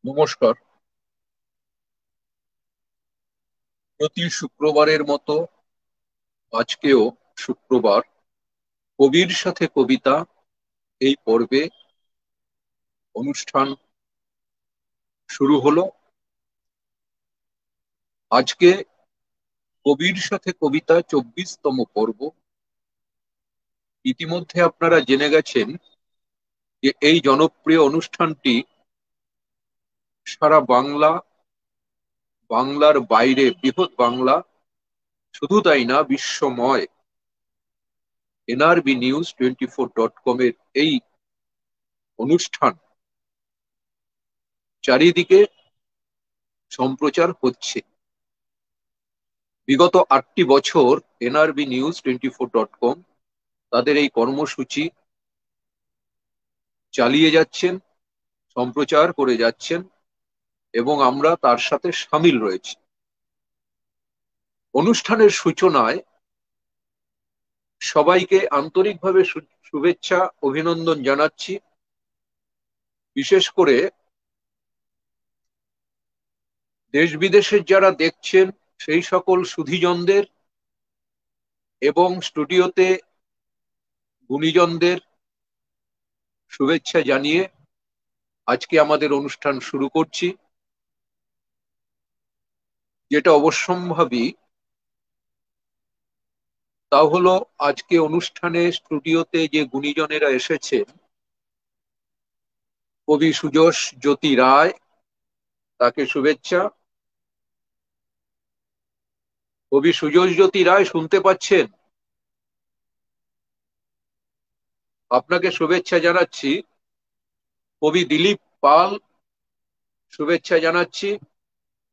নমস্কার। প্রতি শুক্রবারের মতো আজকেও শুক্রবার কবির সাথে কবিতা এই পর্বে অনুষ্ঠান শুরু হলো। আজকে কবির সাথে কবিতা 24তম পর্ব। ইতিমধ্যে আপনারা জেনে গেছেন যে এই জনপ্রিয় অনুষ্ঠানটি সারা বাংলা, বাংলার বাইরে, বৃহৎ বাংলা, শুধু তাই না, বিশ্বময় NRBnews24.com এর এই অনুষ্ঠান চারিদিকে সম্প্রচার হচ্ছে। বিগত 8টি বছর NRBnews24.com তাদের এই কর্মসূচি চালিয়ে যাচ্ছেন, সম্প্রচার করে যাচ্ছেন এবং আমরা তার সাথে সামিল রয়েছি। অনুষ্ঠানের সূচনায় সবাইকে আন্তরিকভাবে শুভেচ্ছা, অভিনন্দন জানাচ্ছি। বিশেষ করে দেশ বিদেশের যারা দেখছেন সেই সকল সুধীজনদের এবং স্টুডিওতে গুণীজনদের শুভেচ্ছা জানিয়ে আজকে আমাদের অনুষ্ঠান শুরু করছি। যেটা অবশ্যম্ভাবী তা হলো আজকে অনুষ্ঠানে স্টুডিওতে যে গুণীজনেরা এসেছেন, কবি সুযশ জ্যোতি রায়, তাকে শুভেচ্ছা। কবি সুযশ জ্যোতি রায় শুনতে পাচ্ছেন? আপনাকে শুভেচ্ছা জানাচ্ছি। কবি দিলীপ পাল, শুভেচ্ছা জানাচ্ছি।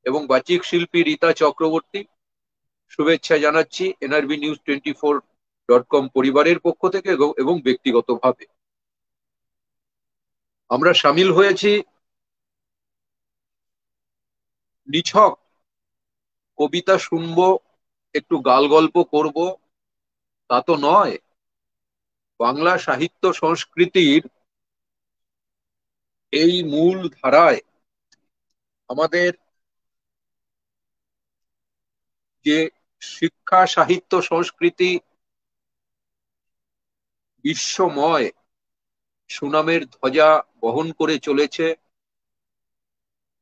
এবং বাচিক শিল্পী রীতা চক্রবর্তী, শুভেচ্ছা জানাচ্ছি NRBnews24.com পরিবারের পক্ষ থেকে এবং ব্যক্তিগতভাবে। আমরা সামিল হয়েছি নিছক কবিতা শুনবো, একটু গাল গল্প করব তা তো নয়। বাংলা সাহিত্য সংস্কৃতির এই মূল ধারায় আমাদের যে শিক্ষা, সাহিত্য, সংস্কৃতি বিশ্বময় সুনামের ধ্বজা বহন করে চলেছে,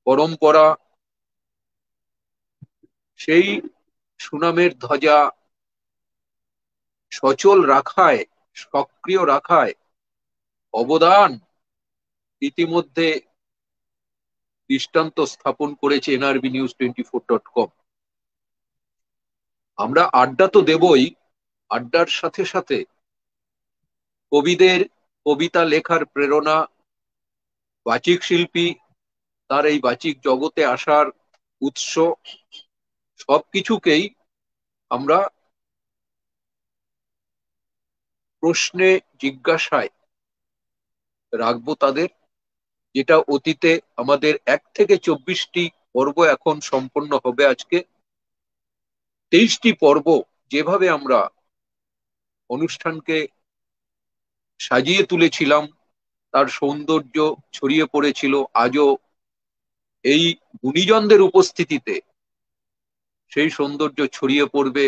পরম্পরা, সেই সুনামের ধ্বজা সচল রাখায়, সক্রিয় রাখায় অবদান ইতিমধ্যে দৃষ্টান্ত স্থাপন করেছে NRBnews24.com। আমরা আড্ডা তো দেবই, আড্ডার সাথে সাথে কবিদের কবিতা লেখার প্রেরণা, বাচিক শিল্পী তার এই বাচিক জগতে আসার উৎস, সবকিছুকেই আমরা প্রশ্নে, জিজ্ঞাসায় রাখবো তাদের। যেটা অতীতে আমাদের 1 থেকে 24টি পর্ব এখন সম্পন্ন হবে আজকে। 23টি পর্ব যেভাবে আমরা অনুষ্ঠানকে সাজিয়ে তুলেছিলাম, তার সৌন্দর্য ছড়িয়ে পড়েছিল, আজও এই গুণীজনদের উপস্থিতিতে সেই সৌন্দর্য ছড়িয়ে পড়বে।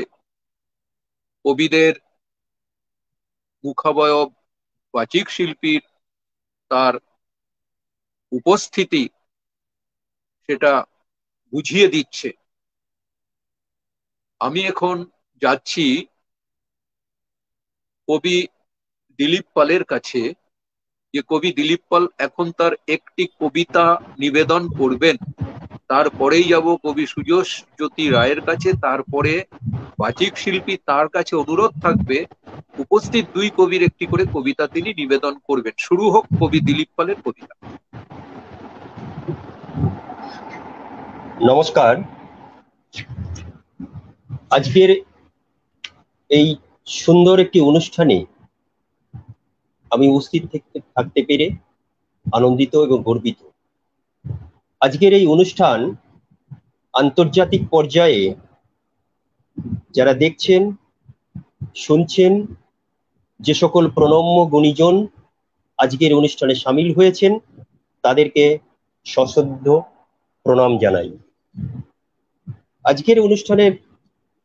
কবিদের মুখাবয়ব, বাচিক শিল্পীর তার উপস্থিতি সেটা বুঝিয়ে দিচ্ছে। আমি এখন যাচ্ছি কবি দিলীপ পালের কাছে, যে কবি দিলীপ পাল এখন তার একটি কবিতা নিবেদন করবেন। তারপরেই যাব কবি সুযশ জ্যোতি রায়ের কাছে, তারপরে বাচিক শিল্পী, তার কাছে অনুরোধ থাকবে উপস্থিত দুই কবির একটি করে কবিতা তিনি নিবেদন করবেন। শুরু হোক কবি দিলীপ পালের কবিতা। নমস্কার। আজকের এই সুন্দর একটি অনুষ্ঠানে আমি উপস্থিত থাকতে পেরে আনন্দিত এবং গর্বিত। আজকের এই অনুষ্ঠান আন্তর্জাতিক পর্যায়ে যারা দেখছেন, শুনছেন, যে সকল প্রণম্য গুণীজন আজকের অনুষ্ঠানে সামিল হয়েছেন, তাদেরকে সশ্রদ্ধ প্রণাম জানাই। আজকের অনুষ্ঠানের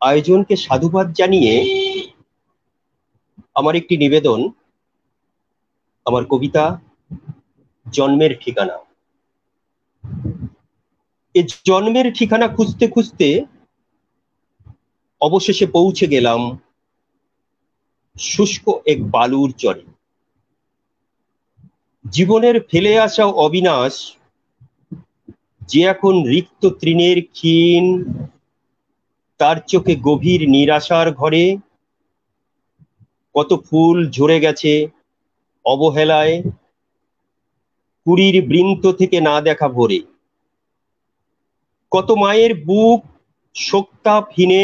আয়োজনকে সাধুবাদ জানিয়ে আমার একটি নিবেদন, আমার কবিতা জন্মের ঠিকানা। এই জন্মের ঠিকানা খুঁজতে খুঁজতে অবশেষে পৌঁছে গেলাম শুষ্ক এক বালুর চরে। জীবনের ফেলে আসা অবিনাশ যে এখন রিক্ত তৃণের ক্ষীণ, তার চোখে গভীর নিরাশার ঘরে কত ফুল ঝরে গেছে অবহেলায়, কুড়ির বৃন্ত থেকে না দেখা ভোরে। কত মায়ের বুক শোকতাপহীনে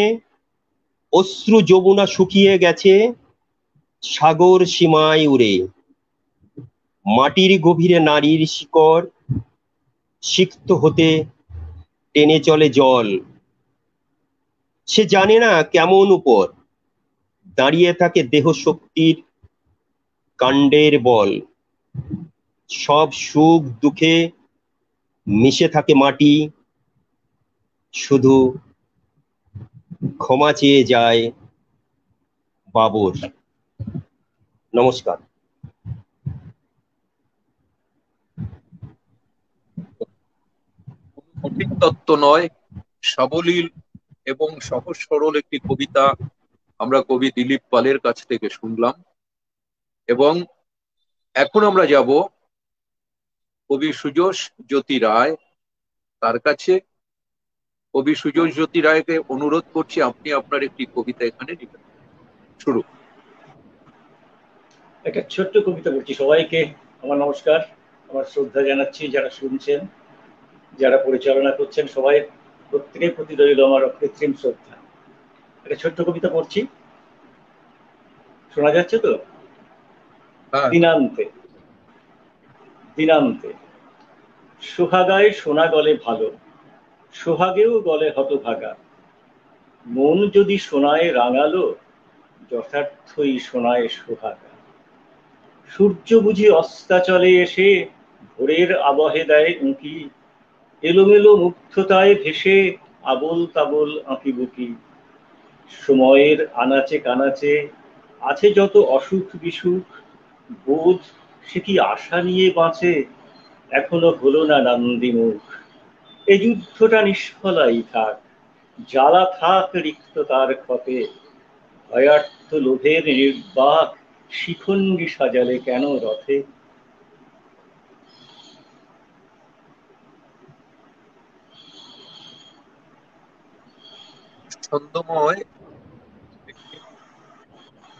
অশ্রু যমুনা শুকিয়ে গেছে সাগর সীমায় উড়ে। মাটির গভীরে নারীর শিকড় সিক্ত হতে টেনে চলে জল। সে জানে না কেমন উপর দাঁড়িয়ে থাকে দেহ শক্তির কাণ্ডের বল। সব সুখ দুঃখে মিশে থাকে মাটি, শুধু ক্ষমা চেয়ে যায় বাবর। নমস্কার। কঠিন তত্ত্ব নয়, সাবলীল এবং সহজ সরল একটি কবিতা আমরা কবি দিলীপ পালের কাছ থেকে শুনলাম। এবং এখন আমরা যাব কবি সুজোষ জ্যোতি রায় তার কাছে। কবি সুজোষ জ্যোতি রায়কে অনুরোধ করছি আপনি আপনার একটি কবিতা এখানে লিখেন। শুরু। একটা ছোট্ট কবিতা বলছি। সবাইকে আমার নমস্কার, আমার শ্রদ্ধা জানাচ্ছি। যারা শুনছেন, যারা পরিচালনা করছেন, সবাই প্রত্যেকের প্রতি রইল আমার অকৃত্রিম শ্রদ্ধা। একটা ছোট্ট কবিতা পড়ছি, শোনা যাচ্ছে তো? হ্যাঁ। দিনান্তে। দিনান্তে সোহাগায় সোনা গলে ভালো, সোহাগেও গলে হতভাগা। মন যদি সোনায় রাঙালো, যথার্থই সোনায় সোহাগা। সূর্য বুঝি অস্তাচলে এসে ভোরের আবহে দেয় উঁকি, এলোমেলো মুগ্ধতায় ভেসে আবোল তাবোল আঁকিবুকি। সময়ের আনাচে কানাচে আছে যত অসুখ বিসুখ, বোধ সে কি আশা নিয়ে বাঁচে, এখনো হলো না নান্দিমুখ। এ যুদ্ধটা নিষ্ফলাই থাক, জ্বালা থাক রিক্ত তার ক্ষতে, ভয়ার্থ লোভের নির্বাক শিখণ্ডী সাজালে কেন রথে। ছন্দময় একটি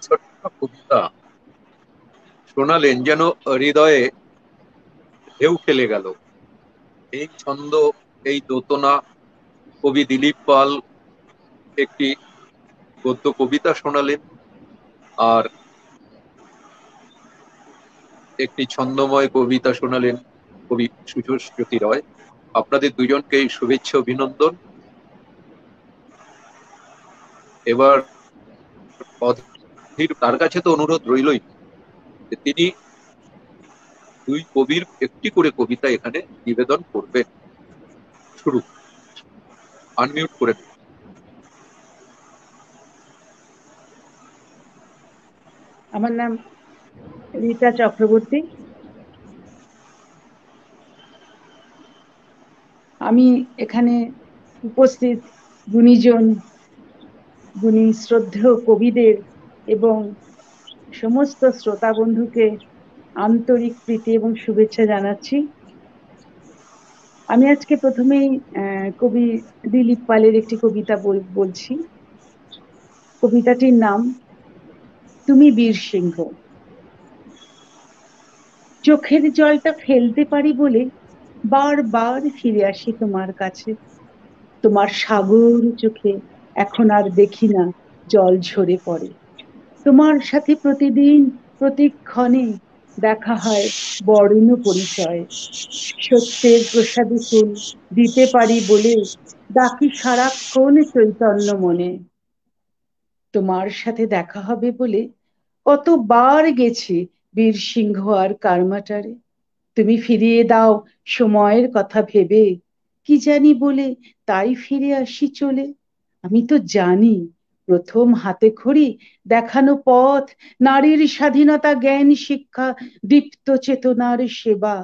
ছোট্ট কবিতা শোনালেন, যেন হৃদয়ে ঢেউ খেলে গেল। এই ছন্দ, এই দোতনা। কবি দিলীপ পাল একটি গদ্য কবিতা শোনালেন, আর একটি ছন্দময় কবিতা শোনালেন কবি সুজোষ জ্যোতি রায়। আপনাদের দুজনকেই শুভেচ্ছা, অভিনন্দন। এবার অধীর তার কাছে তো অনুরোধ রইলই যে তিনি দুই কবির একটি করে কবিতা এখানে নিবেদন করবেন। শুরু। আনমিউট করে দিন। আমার নাম রীতা চক্রবর্তী। আমি এখানে উপস্থিত গুণীজন, গুণী শ্রদ্ধেয় কবিদের এবং সমস্ত শ্রোতা বন্ধুকে আন্তরিক প্রীতি এবং শুভেচ্ছা জানাচ্ছি। আমি আজকে প্রথমেই কবি দিলীপ পালের একটি কবিতা বলছি। কবিতাটির নাম তুমি বীর সিংহ। চোখের জলটা ফেলতে পারি বলে বারবার ফিরে আসি তোমার কাছে। তোমার সাগর চোখে এখন আর দেখি না জল ঝরে পড়ে। তোমার সাথে প্রতিদিন প্রতিক্ষণে দেখা হয় বর্ণ পরিচয়। সত্যের প্রসাদী ফুল দিতে পারি বলে ডাকি সারাক্ষণ চৈতন্য মনে। তোমার সাথে দেখা হবে বলে কতবার গেছি বীরসিংহ আর কারমাটারে। তুমি ফিরিয়ে দাও সময়ের কথা ভেবে, কি জানি বলে তাই ফিরে আসি চলে। আমি তো জানি প্রথম হাতে খড়ি দেখানো পথ, নারীর স্বাধীনতা জ্ঞান শিক্ষা দীপ্ত চেতনার সেবা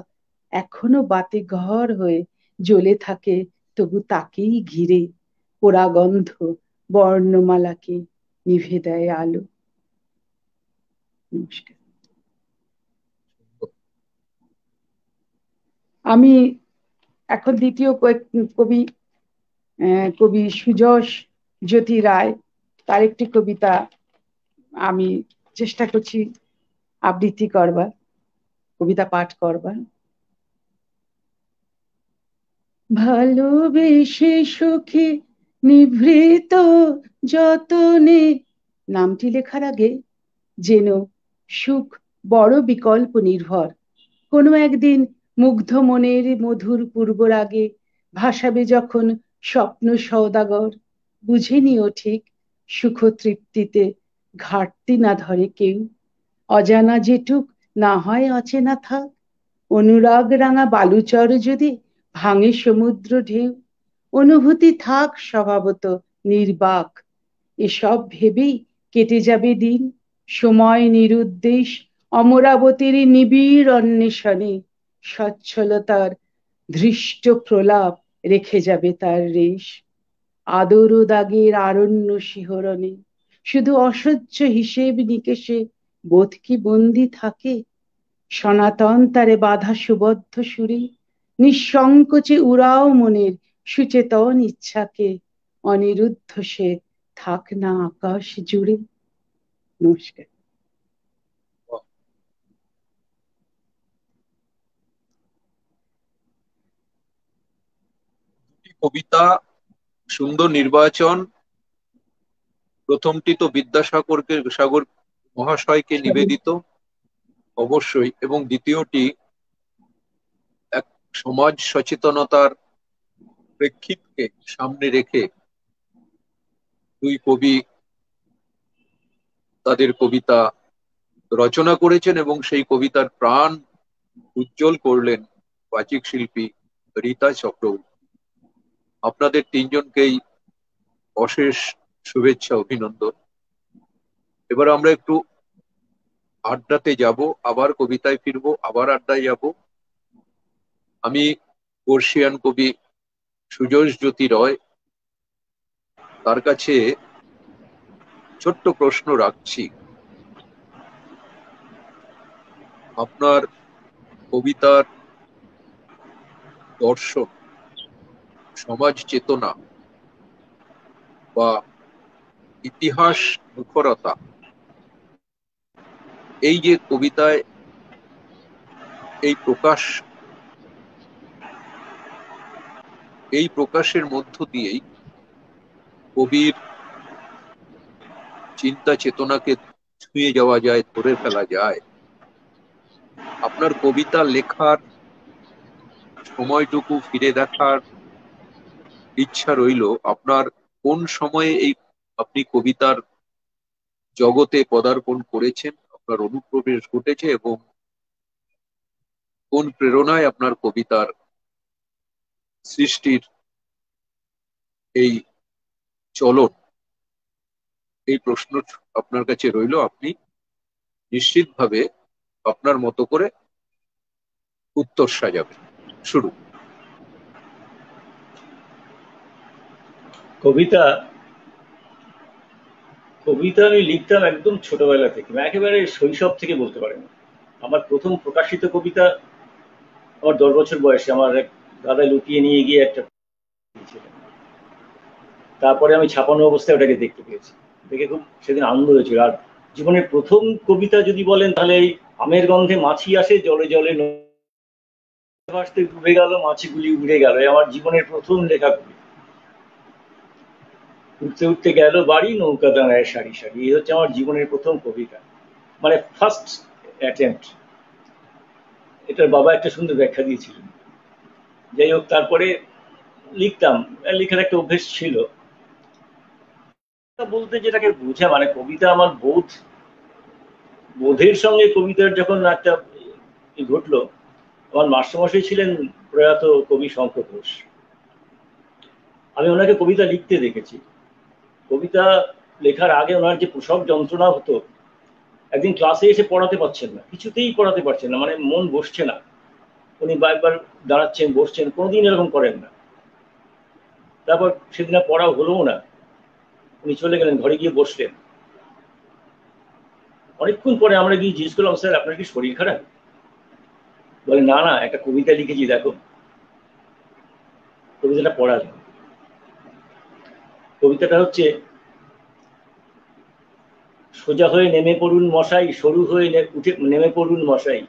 এখনো বাতি ঘর হয়ে জ্বলে থাকে, তবু তাকেই ঘিরে পোড়া গন্ধ বর্ণমালাকে নিভে দেয় আলো। নমস্কার। আমি এখন দ্বিতীয় কবি কবি সুযশ জ্যোতি রায়, তার একটি কবিতা আমি চেষ্টা করছি আবৃত্তি করবার, কবিতা পাঠ করবার। ভালোবেসে সুখে নিভৃত যতনে, নামটি লেখার আগে যেন সুখ বড় বিকল্প নির্ভর। কোনো একদিন মুগ্ধ মনের মধুর পূর্বরাগে ভাসাবে যখন স্বপ্ন সওদাগর, বুঝে নিও ঠিক সুখ তৃপ্তিতে ঘাটতি না ধরে কেউ। অজানা যেটুক না হয় অচেনা থাক, অনুরাগ রাঙা বালুচর যদি ভাঙে সমুদ্র ঢেউ, অনুভূতি থাক স্বভাবত নির্বাক। এসব ভেবেই কেটে যাবে দিন, সময় নিরুদ্দেশ অমরাবতীর নিবিড় অন্বেষণে, সচ্ছলতার ধৃষ্ট প্রলাপ রেখে যাবে তার রেশ। আদর ও দাগের আরণ্য শিহরণে শুধু অসহ্য হিসেব নিকেশে বোধ কি বন্দি থাকে, সনাতন তারে বাধা সুবদ্ধ সুরে, নিঃসংকোচে উড়াও মনের সুচেতন ইচ্ছাকে, অনিরুদ্ধ সে থাক না আকাশ জুড়ে। নমস্কার। কবিতা সুন্দর নির্বাচন। প্রথমটি তো বিদ্যাসাগরকে সাগর মহাশয়কে নিবেদিত অবশ্যই, এবং দ্বিতীয়টি এক সমাজ সচেতনতার প্রেক্ষিতকে সামনে রেখে দুই কবি তাদের কবিতা রচনা করেছেন এবং সেই কবিতার প্রাণ উজ্জ্বল করলেন বাচিক শিল্পী রীতা চক্রবর্তী। আপনাদের তিনজনকেই অশেষ শুভেচ্ছা, অভিনন্দন। এবার আমরা একটু আড্ডাতে যাব, আবার কবিতায় ফিরবো, আবার আড্ডায় যাব। আমি বর্ষিয়ান কবি সুযশ জ্যোতি রয়, তার কাছে ছোট্ট প্রশ্ন রাখছি। আপনার কবিতার দর্শন, সমাজ চেতনা বা ইতিহাস মুখরতা, এই যে কবিতায় এই প্রকাশের মধ্য দিয়েই কবির চিন্তা চেতনাকে ছুঁয়ে যাওয়া যায়, ধরে ফেলা যায়। আপনার কবিতা লেখার সময়টুকু ফিরে দেখার ইচ্ছা রইল। আপনার কোন সময়ে আপনি কবিতার জগতে পদার্পণ করেছেন, আপনার অনুপ্রবেশ ঘটেছে, এবং কোন প্রেরণায় আপনার কবিতার সৃষ্টির এই চলন, এই প্রশ্ন আপনার কাছে রইল। আপনি নিশ্চিতভাবে আপনার মতো করে উত্তর সাজাবেন। শুরু। কবিতা আমি লিখতাম একদম ছোটবেলা থেকে, একেবারে শৈশব থেকে বলতে পারেন। আমার প্রথম প্রকাশিত কবিতা আমার 10 বছর বয়সে আমার এক দাদা লুকিয়ে নিয়ে গিয়ে একটা দিয়েছিলেন। তারপরে আমি ছাপানো অবস্থায় ওটাকে দেখতে পেয়েছি, দেখে খুব সেদিন আনন্দ হয়েছিল। আর জীবনের প্রথম কবিতা যদি বলেন তাহলে এই আমের গন্ধে মাছি আসে জলে জলে ভাসতে ডুবে গেল মাছিগুলি উড়ে গেল, আমার জীবনের প্রথম লেখা কবিতা। উঠতে উঠতে গেল বাড়ি নৌকা দাঁড়ায় সারি সারি, এই হচ্ছে আমার জীবনের প্রথম কবিতা, মানে ফার্স্ট অ্যাটেম্পট। এটার বাবা একটা সুন্দর ব্যাখ্যা দিয়েছিলেন। যাই হোক, তারপরে লিখতাম, লেখার একটা অভ্যেস ছিল। বলতে যেটাকে বোঝা, মানে কবিতা আমার বোধের সঙ্গে কবিতার যখন একটা ঘটলো, আমার মাস্টারমশাই ছিলেন প্রয়াত কবি শঙ্কর ঘোষ। আমি ওনাকে কবিতা লিখতে দেখেছি। কবিতা লেখার আগে ওনার যে প্রসব যন্ত্রণা হতো, একদিন ক্লাসে এসে পড়াতে পারছেন না, কিছুতেই পড়াতে পারছেন না, মানে মন বসছে না। উনি বারবার দাঁড়াচ্ছেন, বসছেন, কোনোদিন এরকম করেন না। তারপর সেদিন পড়া হলোও না, উনি চলে গেলেন, ঘরে গিয়ে বসলেন। অনেকক্ষণ পরে আমরা গিয়ে জিজ্ঞেস করলাম, স্যার আপনার কি শরীর খারাপ? বলে না না, একটা কবিতা লিখেছি দেখো। কবিতাটা পড়ালেন। কবিতাটা হচ্ছে, সোজা হয়ে নেমে পড়ুন মশাই, সরু হয়ে উঠে নেমে পড়ুন মশাই,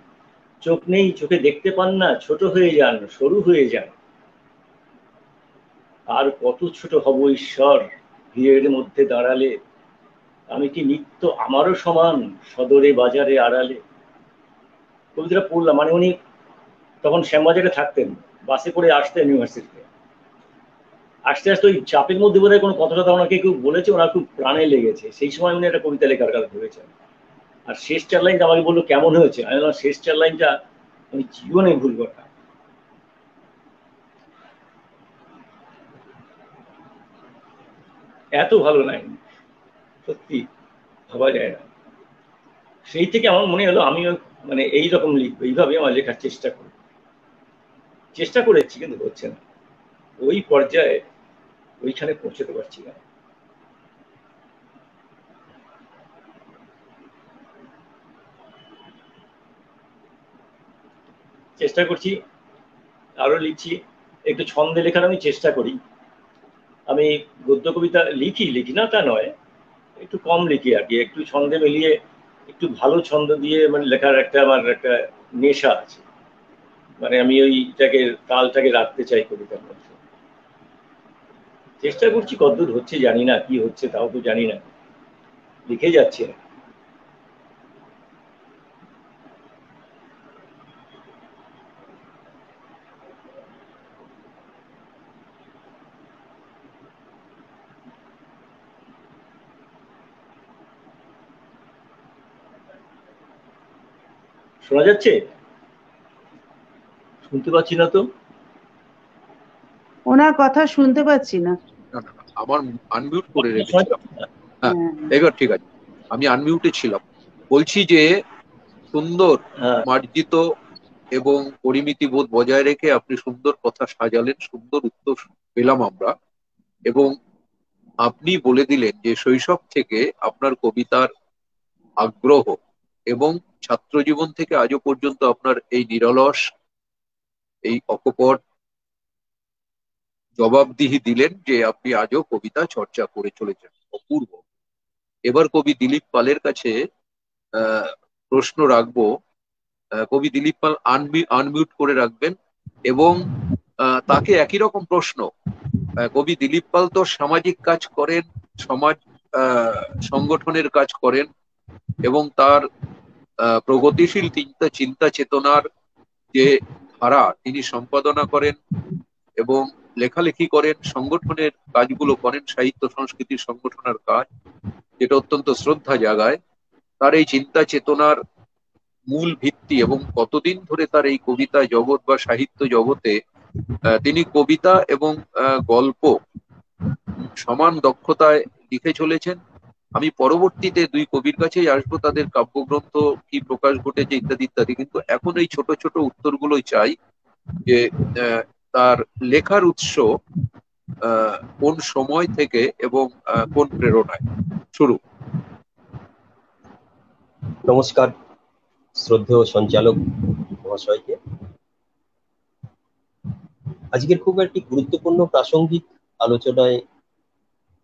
চোখ নেই চোখে দেখতে পান না, ছোট হয়ে যান সরু হয়ে যান, আর কত ছোট হব ঈশ্বর ভিড়ের মধ্যে দাঁড়ালে, আমি কি নিত্য আমারও সমান সদরে বাজারে আড়ালে। কবিতাটা পড়লাম, মানে উনি তখন শ্যামবাজারে থাকতেন, বাসে করে আসতেন ইউনিভার্সিটিতে। আস্তে আস্তে ওই চাপের মধ্যে বোধহয় কোনো কথাটা ওনাকে কেউ বলেছে, ওনার খুব প্রাণে লেগেছে। সেই সময় উনি একটা কবিতা লেখার কথা ভেবেছেন। আর শেষ 4 লাইনটা আমাকে বললো কেমন হয়েছে, আমি বললাম শেষ 4 লাইনটা আমি জীবনে ভুলবো না। এত ভালো লাইন, সত্যি ভাবা যায় না। সেই থেকে আমার মনে হলো আমিও মানে এইরকম লিখবো, এইভাবে আমার লেখার চেষ্টা করেছি, কিন্তু হচ্ছে না। ওই পর্যায়ে ওইখানে পৌঁছতে পারছি না। চেষ্টা করছি, আরো লিখছি, একটু ছন্দে লেখার আমি চেষ্টা করি। আমি গদ্য কবিতা লিখি না তা নয়, একটু কম লিখি আর কি, একটু ছন্দে মিলিয়ে, একটু ভালো ছন্দ দিয়ে মানে লেখার আমার একটা নেশা আছে। মানে আমি ওইটাকে তালটাকে রাখতে চাই কবিতার মধ্যে। চেষ্টা করছি, কতদূর হচ্ছে জানি না, কি হচ্ছে তাও তো জানি না, লিখে যাচ্ছে। শোনা যাচ্ছে? শুনতে পাচ্ছি না তো। ওনার কথা শুনতে পাচ্ছি না। না না না, আমার আনমিউট করে রেখেছিলাম। হ্যাঁ, হ্যাঁ, এবার ঠিক আছে। আমি আনমিউটে ছিলাম। বলছি যে সুন্দর, হ্যাঁ, মার্জিত এবং পরিমিতি বোধ বজায় রেখে আপনি সুন্দর কথা সাজালেন, সুন্দর উত্তর পেলাম আমরা। এবং আপনি বলে দিলেন যে শৈশব থেকে আপনার কবিতার আগ্রহ এবং ছাত্র জীবন থেকে আজও পর্যন্ত আপনার এই নিরলস, এই অকপট জবাবদিহি দিলেন যে আপনি আজও কবিতা চর্চা করে চলেছেন। অপূর্ব। এবার কবি দিলীপ পালের কাছে আহ, প্রশ্ন রাখবো। কবি দিলীপ পাল আনমিউট করে রাখবেন এবং তাকে একই রকম প্রশ্ন। কবি দিলীপ পাল তো সামাজিক কাজ করেন, সমাজ সংগঠনের কাজ করেন এবং তার প্রগতিশীল চিন্তা চেতনার যে ধারা তিনি সম্পাদনা করেন এবং লেখালেখি করেন, সংগঠনের কাজগুলো করেন, সাহিত্য সংস্কৃতির সংগঠনের কাজ, যেটা অত্যন্ত শ্রদ্ধা জাগায়। তার এই চিন্তা চেতনার মূল ভিত্তি এবং কতদিন ধরে তার এই কবিতা জগৎ বা সাহিত্য জগতে তিনি কবিতা এবং গল্প সমান দক্ষতায় লিখে চলেছেন। আমি পরবর্তীতে দুই কবির কাছেই আসবো, তাদের কাব্যগ্রন্থ কি প্রকাশ ঘটেছে ইত্যাদি ইত্যাদি, কিন্তু এখন এই ছোট ছোট উত্তরগুলোই চাই যে তার লেখার উৎস কোন সময় থেকে এবং কোন প্রেরণায় শুরু। নমস্কার শ্রদ্ধেয় সঞ্চালক মহাশয়কে। আজকের খুব একটি গুরুত্বপূর্ণ প্রাসঙ্গিক আলোচনায়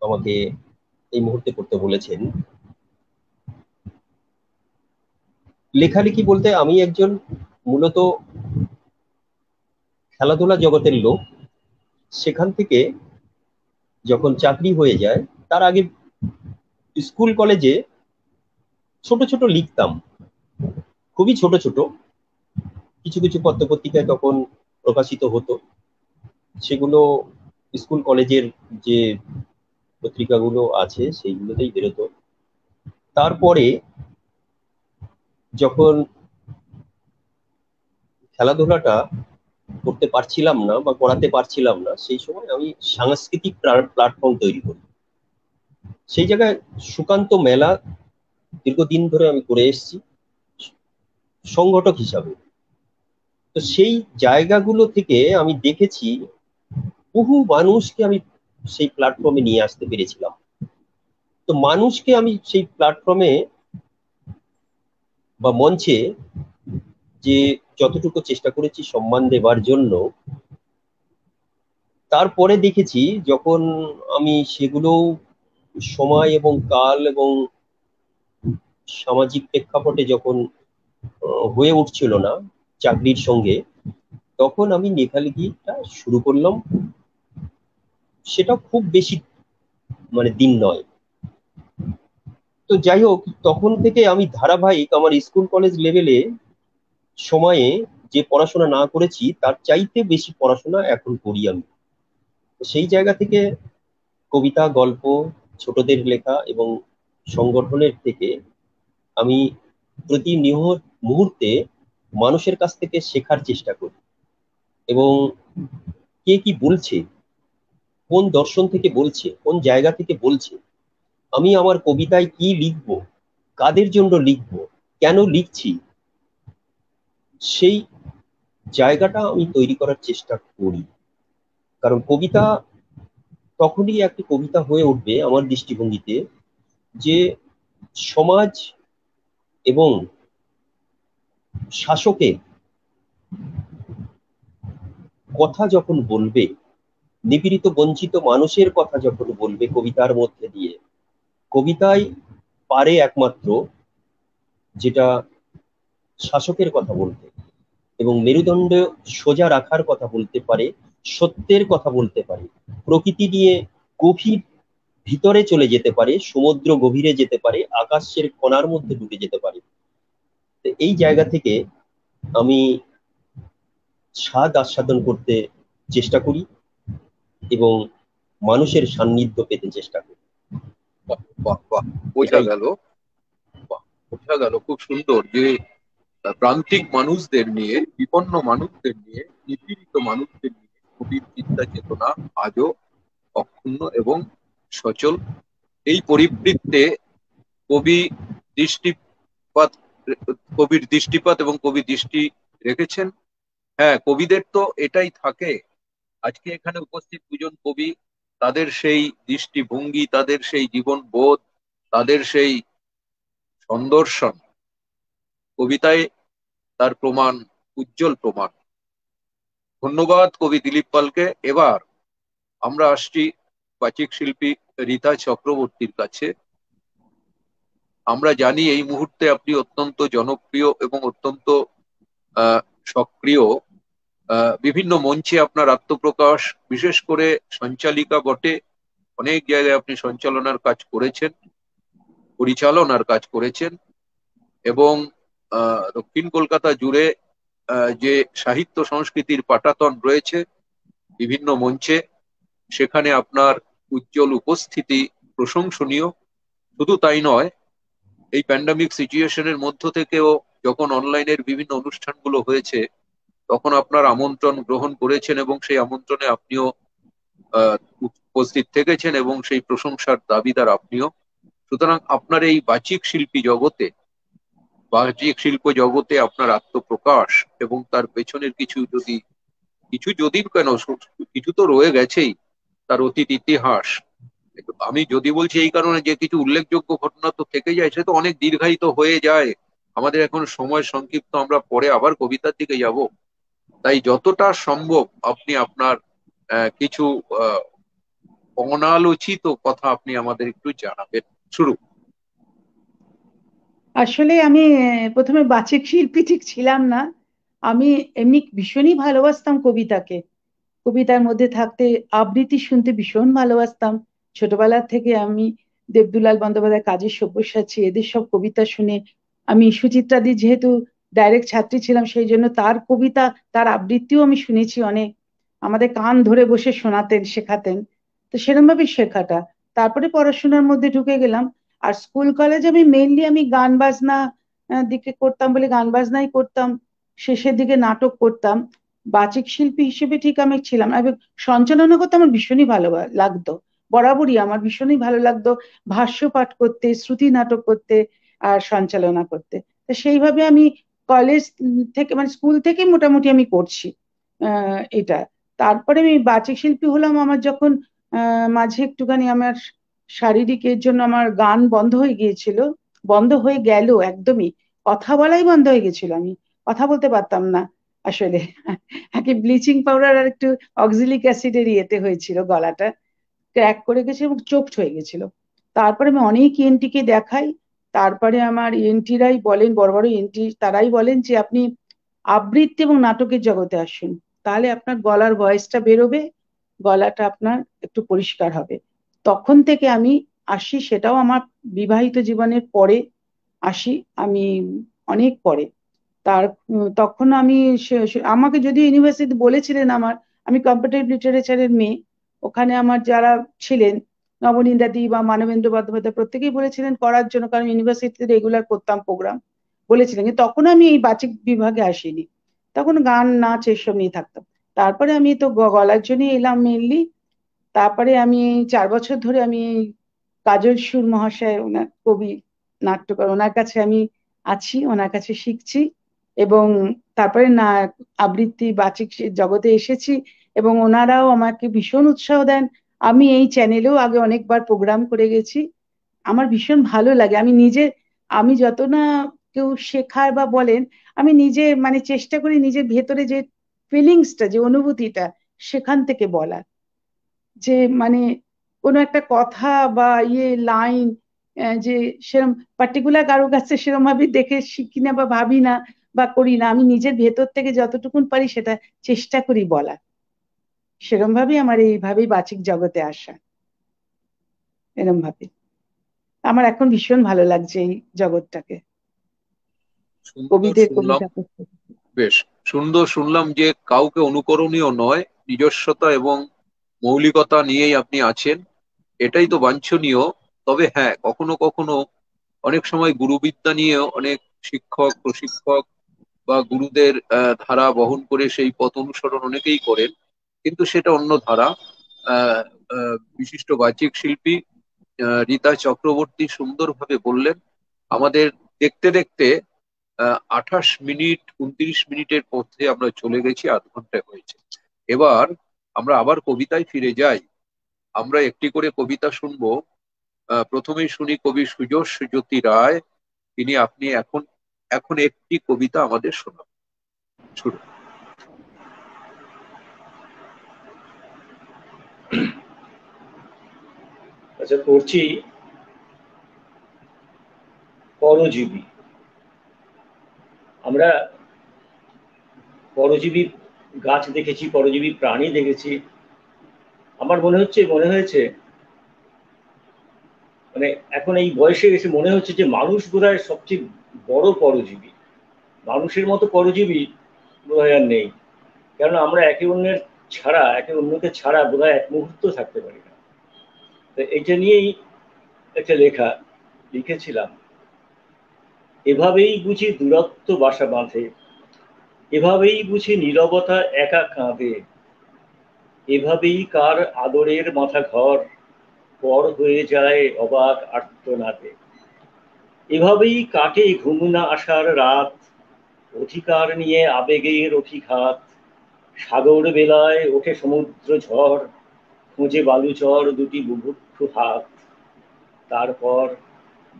আমাকে এই মুহূর্তে করতে বলেছেন। লেখালেখি বলতে আমি একজন মূলত খেলাধুলা জগতের লোক। সেখান থেকে যখন চাকরি হয়ে যায় তার আগে স্কুল কলেজে ছোট ছোট লিখতাম, খুবই ছোট ছোট। কিছু কিছু পত্রপত্রিকায় তখন প্রকাশিত হতো, সেগুলো স্কুল কলেজের যে পত্রিকাগুলো আছে সেইগুলোতেই বেরোতো। তারপরে যখন খেলাধুলাটা করতে পারছিলাম না বা করাতে পারছিলাম না, সেই সময় আমি সাংস্কৃতিক প্ল্যাটফর্ম তৈরি করি। সেই জায়গায় সুকান্ত মেলা দীর্ঘদিন ধরে আমি করে এসেছি সংগঠক হিসাবে। তো সেই জায়গাগুলো থেকে আমি দেখেছি বহু মানুষকে আমি সেই প্ল্যাটফর্মে নিয়ে আসতে পেরেছিলাম। তো মানুষকে আমি সেই প্ল্যাটফর্মে বা মঞ্চে যে যতটুকু চেষ্টা করেছি সম্মান দেবার জন্য, তারপরে দেখেছি যখন আমি সেগুলো সময় এবং কাল এবং সামাজিক প্রেক্ষাপটে যখন হয়ে উঠছিল না চাকরির সঙ্গে, তখন আমি লেখালেখিটা শুরু করলাম। সেটা খুব বেশি দিন নয়। তো যাই হোক, তখন থেকে আমি ধারাবাহিক আমার স্কুল কলেজ লেভেলে সময়ে যে পড়াশোনা না করেছি তার চাইতে বেশি পড়াশোনা এখন করি আমি। সেই জায়গা থেকে কবিতা, গল্প, ছোটদের লেখা এবং সংগঠনের থেকে আমি প্রতি মুহূর্তে মানুষের কাছ থেকে শেখার চেষ্টা করি এবং কে কি বলছে, কোন দর্শন থেকে বলছে, কোন জায়গা থেকে বলছে, আমি আমার কবিতায় কি লিখব, কাদের জন্য লিখব, কেন লিখছি, সেই জায়গাটা আমি তৈরি করার চেষ্টা করি। কারণ কবিতা তখনই একটি কবিতা হয়ে উঠবে আমার দৃষ্টিভঙ্গিতে যে সমাজ এবং শাসকের কথা যখন বলবে, নিপীড়িত বঞ্চিত মানুষের কথা যখন বলবে কবিতার মধ্যে দিয়ে, কবিতায় পারে একমাত্র যেটা শাসকের কথা বলতে এবং মেরুদণ্ড সোজা রাখার কথা বলতে পারে, সত্যের কথা বলতে পারে, প্রকৃতি নিয়ে গভীর ভিতরে চলে যেতে পারে, সমুদ্র গভীরে যেতে পারে, আকাশের কণার মধ্যে ঢুকে যেতে পারে। এই জায়গা থেকে আমি স্বাদ আস্বাদন করতে চেষ্টা করি এবং মানুষের সান্নিধ্য পেতে চেষ্টা করি। বাহ বাহ, বোঝা গেল। বোঝা গেল খুব সুন্দর যে প্রান্তিক মানুষদের নিয়ে, বিপন্ন মানুষদের নিয়ে, নিপীড়িত মানুষদের নিয়ে কবির চিন্তা চেতনা আজও অক্ষুণ্ণ এবং সচল। এই পরিবৃত্তে কবি দৃষ্টিপাত কবির দৃষ্টিপাত এবং কবি দৃষ্টি রেখেছেন। হ্যাঁ, কবিদের তো এটাই থাকে। আজকে এখানে উপস্থিত দুজন কবি, তাদের সেই দৃষ্টিভঙ্গি, তাদের সেই জীবন বোধ, তাদের সেই সন্দর্শন কবিতায় তার প্রমাণ, উজ্জ্বল প্রমাণ। ধন্যবাদ কবি দিলীপ পালকে। এবার আমরা আসছি বাচিক শিল্পী রীতা চক্রবর্তীর কাছে। আমরা জানি এই মুহূর্তে আপনি অত্যন্ত জনপ্রিয় এবং অত্যন্ত সক্রিয়। বিভিন্ন মঞ্চে আপনার আত্মপ্রকাশ, বিশেষ করে সঞ্চালিকা বটে, অনেক জায়গায় আপনি সঞ্চালনার কাজ করেছেন, পরিচালনার কাজ করেছেন এবং দক্ষিণ কলকাতা জুড়ে যে সাহিত্য সংস্কৃতির পাটাতন রয়েছে বিভিন্ন মঞ্চে, সেখানে আপনার উজ্জ্বল উপস্থিতি প্রশংসনীয়। শুধু তাই নয়, এই প্যান্ডামিক সিচুয়েশনের মধ্য থেকেও যখন অনলাইনের বিভিন্ন অনুষ্ঠানগুলো হয়েছে তখন আপনার আমন্ত্রণ গ্রহণ করেছেন এবং সেই আমন্ত্রণে আপনিও উপস্থিত থেকেছেন এবং সেই প্রশংসার দাবিদার আপনিও। সুতরাং আপনার এই বাচিক শিল্প জগতে আপনার আত্মপ্রকাশ এবং তার পেছনের কিছু তো রয়ে গেছেই, তার অতীত ইতিহাস। আমি যদি বলছি এই কারণে যে কিছু উল্লেখযোগ্য ঘটনা তো থেকে যায়, সে তো অনেক দীর্ঘায়িত হয়ে যায়। আমাদের এখন সময় সংক্ষিপ্ত, আমরা পরে আবার কবিতার দিকে যাব। তাই যতটা সম্ভব আপনি আপনার কিছু অনালোচিত কথা আপনি আমাদের একটু জানাবেন। শুরু। আসলে আমি প্রথমে বাচিক শিল্পী ঠিক ছিলাম না। আমি এমনি ভীষণই ভালোবাসতাম কবিতাকে। কবিতার মধ্যে থাকতে আবৃত্তি শুনতে ভীষণ ভালোবাসতাম। ছোটবেলা থেকে আমি দেবদুলাল বন্দ্যোপাধ্যায়, কাজী সব্যসাচী, এদের সব কবিতা শুনে আমি সুচিত্রাদির যেহেতু ডাইরেক্ট ছাত্রী ছিলাম, সেই জন্য তার কবিতা, তার আবৃত্তিও আমি শুনেছি অনেক। আমাদের কান ধরে বসে শোনাতেন, শেখাতেন। তো সেরকম ভাবে শেখাটা, তারপরে পড়াশোনার মধ্যে ঢুকে গেলাম। আর স্কুল কলেজ আমি মেইনলি গান বাজনা দিকে করতাম বলে গান বাজনাই করতাম। শেষের দিকে নাটক করতাম। বাচিক শিল্পী হিসেবে ঠিক আমি ছিলাম, এবং সঞ্চালনা করতে আমার ভীষণই ভালো লাগতো। বরাবরই আমার ভীষণই ভালো লাগতো ভাষ্য পাঠ করতে, শ্রুতি নাটক করতে, আর সঞ্চালনা করতে। তো সেইভাবে আমি কলেজ থেকে, মানে স্কুল থেকে মোটামুটি আমি করছি এটা। তারপরে আমি বাচিক শিল্পী হলাম আমার যখন মাঝে একটুখানি আমার শারীরিকের জন্য আমার গান বন্ধ হয়ে গিয়েছিল। বন্ধ হয়ে গেল একদমই, কথা বলাই বন্ধ হয়ে গেছিল, আমি কথা বলতে পারতাম না আসলে। একে ব্লিচিং পাউডার আর একটু অক্সিলিক অ্যাসিডের ইয়েতে হয়েছিল, গলাটা ক্র্যাক করে গেছে এবং চোকড হয়ে গেছিল। তারপরে আমি অনেক ইএনটি কে দেখাই। তারপরে আমার ইএনটিরাই বলেন, বড় বড় ইএনটি, তারাই বলেন যে আপনি আবৃত্তি এবং নাটকের জগতে আসুন, তাহলে আপনার গলার ভয়েসটা বেরোবে, গলাটা আপনার একটু পরিষ্কার হবে। তখন থেকে আমি আসি, সেটাও আমার বিবাহিত জীবনের পরে আসি আমি, অনেক পরে। তখন আমি আমাকে যদি ইউনিভার্সিটি বলেছিলেন আমার, আমি কম্পারেটিভ লিটারেচারের মেয়ে, ওখানে আমার যারা ছিলেন নবনীতাদি বা মানবেন্দ্র বন্দ্যোপাধ্যায় প্রত্যেকেই বলেছিলেন করার জন্য, কারণ ইউনিভার্সিটিতে রেগুলার করতাম প্রোগ্রাম, বলেছিলেন। কিন্তু তখন আমি এই বাচিক বিভাগে আসিনি, তখন গান নাচ এসব নিয়ে থাকতাম। তারপরে আমি তো গলার জন্যই এলাম মেনলি। তারপরে আমি 4 বছর ধরে আমি কাজল সুর মহাশয়, ওনার কবি নাট্যকার, ওনার কাছে আমি আছি, ওনার কাছে শিখছি। এবং তারপরে না আবৃত্তি বাচিক জগতে এসেছি, এবং ওনারাও আমাকে ভীষণ উৎসাহ দেন। আমি এই চ্যানেলেও আগে অনেকবার প্রোগ্রাম করে গেছি। আমার ভীষণ ভালো লাগে, আমি নিজে, আমি যত না কেউ শেখায় বা বলেন, আমি নিজে মানে চেষ্টা করি নিজের ভেতরে যে ফিলিংসটা, যে অনুভূতিটা, সেখান থেকে বলা। যে মানে কোনো একটা কথা বা লাইন, যে সেরকম পার্টিকুলার কারো কাছে সেরকম ভাবে দেখে শিখি না বা ভাবি না বা করি না, আমি নিজের ভেতর থেকে যতটুকুন পারি সেটা চেষ্টা করি বলা। সেরকম ভাবেই আমার এইভাবেই বাচিক জগতে আসা, এরম ভাবে। আমার এখন ভীষণ ভালো লাগছে এই জগৎটাকে, সুন্দর কবিদের শুনলাম। কবিতা পড়তে। বেশ সুন্দর শুনলাম যে কাউকে অনুকরণীয় নয়, নিজস্বতা এবং মৌলিকতা নিয়েই আপনি আছেন, এটাই তো বাঞ্ছনীয়। তবে হ্যাঁ, কখনো কখনো অনেক সময় গুরুবিদ্যা নিয়েও অনেক শিক্ষক, প্রশিক্ষক বা গুরুদের ধারা বহন করে সেই পথ অনুসরণ অনেকেই করেন, কিন্তু সেটা অন্য ধারা। বিশিষ্ট বাচিক শিল্পী রীতা চক্রবর্তী সুন্দরভাবে বললেন। আমাদের দেখতে দেখতে 28 মিনিট 29 মিনিটের মধ্যে আমরা চলে গেছি, আধ ঘন্টায় হয়েছে। এবার আমরা আবার কবিতায় ফিরে যাই। আমরা একটি করে কবিতা শুনবো। প্রথমেই শুনি কবি সুজস্ রায়। আপনি এখন এখন একটি কবিতা আমাদের শোনাবেন। শুরু। আচ্ছা, পড়ছি। পরজীবী। আমরা পরজীবী গাছ দেখেছি, পরজীবী প্রাণী দেখেছি। আমার মনে হয়েছে মানে এখন এই বয়সে এসে মনে হচ্ছে যে মানুষ বোধহয় সবচেয়ে বড় পরজীবী। মানুষের মতো পরজীবী বোধহয় আর নেই। কেননা আমরা একে অন্যকে ছাড়া বোধহয় এক মুহূর্ত থাকতে পারি না। তো এইটা নিয়েই একটা লেখা লিখেছিলাম। এভাবেই বুঝি দূরত্ব বাসা বাঁধে, এভাবেই বুঝি নীরবতা একা কাঁদে, এভাবেই কার আদরের মাথা ঘর পর হয়ে যায় অবাক আর্তনাদে, এভাবেই কাটে ঘুম না আসার রাত, অধিকার নিয়ে আবেগের অভিঘাত, সাগর বেলায় ওঠে সমুদ্র ঝড়, খুঁজে বালুচর দুটি বুভুক্ষু হাত, তারপর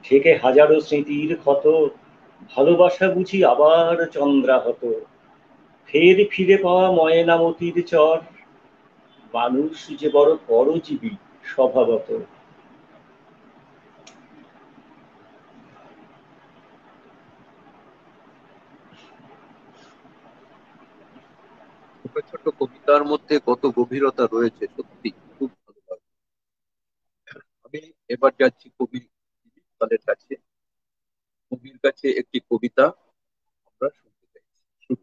ঢেকে হাজারো স্মৃতির ক্ষত, ভালোবাসা বুঝি আবার চন্দ্রাহত, ফের ফিরে পাওয়া ময়নামতির চর, মানুষ যে বড় পরজীবী স্বভাবত। ছোট ছোট কবিতার মধ্যে কত গভীরতা রয়েছে, সত্যি খুব ভালো লাগে। আমি এবার যাচ্ছি কবি দিলীপ পালের কাছে। কবির কাছে একটি কবিতা আমরা শুনতে চাইছি। শুরু।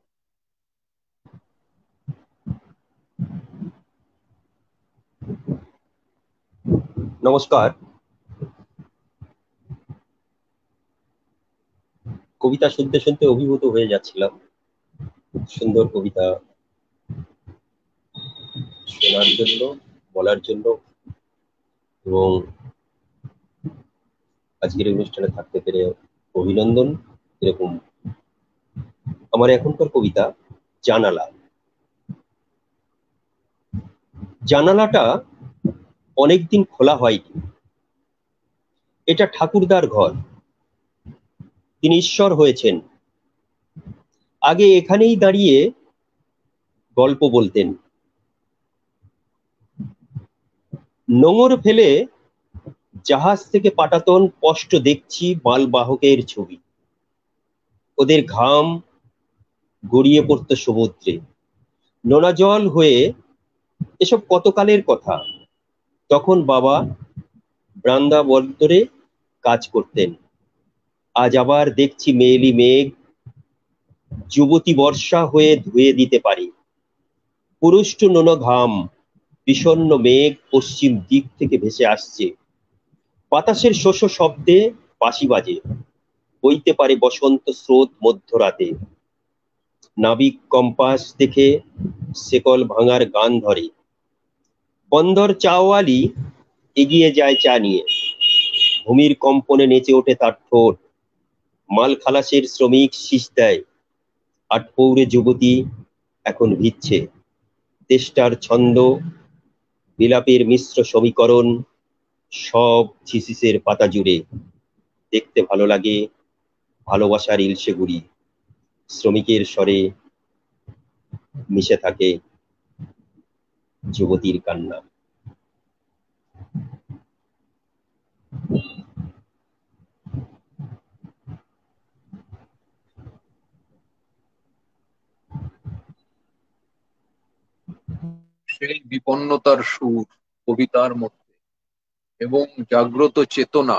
নমস্কার। কবিতা শুনতে শুনতে অভিভূত হয়ে যাচ্ছিলাম। সুন্দর কবিতা শোনার জন্য, বলার জন্য, এবং আজকের অনুষ্ঠানে থাকতে পেরে অভিনন্দন। এরকম আমার এখনকার কবিতা জানালা। জানালাটা অনেকদিন খোলা হয়নি। এটা ঠাকুরদার ঘর, তিনি ঈশ্বর হয়েছেন। আগে এখানেই দাঁড়িয়ে গল্প বলতেন। নোঙর ফেলে জাহাজ থেকে পাটাতন স্পষ্ট দেখছি মালবাহকের ছবি। ওদের ঘাম গড়িয়ে পড়তো সমুদ্রে, নোনা জল হয়ে। এসব কতকালের কথা। তখন বাবা ব্রান্দা বন্দরে কাজ করতেন। আজ আবার দেখছি মেয়েলি মেঘ যুবতী বর্ষা হয়ে ধুয়ে দিতে পারে। পুরুষ্ট নোনা ঘাম, বিষণ্ণ মেঘ পশ্চিম দিক থেকে ভেসে আসছে। বাতাসের শোষ শব্দে বাঁশি বাজে, বইতে পারে বসন্ত স্রোত মধ্যরাতে। নাবিক কম্পাস দেখে শেকল ভাঙার গান ধরে। বন্দর চাওয়ালি এগিয়ে যায় চা নিয়ে, ভূমির কম্পনে নেচে ওঠে তার ঠোঁট। মাল খালাসের শ্রমিক শীষ দেয়, আটপৌরে যুবতী এখন ভিজছে। তেষ্টার ছন্দ, বিলাপের মিশ্র সমীকরণ, সব থিসিসের পাতা জুড়ে। দেখতে ভালো লাগে ভালোবাসার ইলশে গুড়ি, শ্রমিকের স্বরে মিশে থাকে যুবতীর কান্না। সেই বিপন্নতার সুর কবিতার মধ্যে এবং জাগ্রত চেতনা।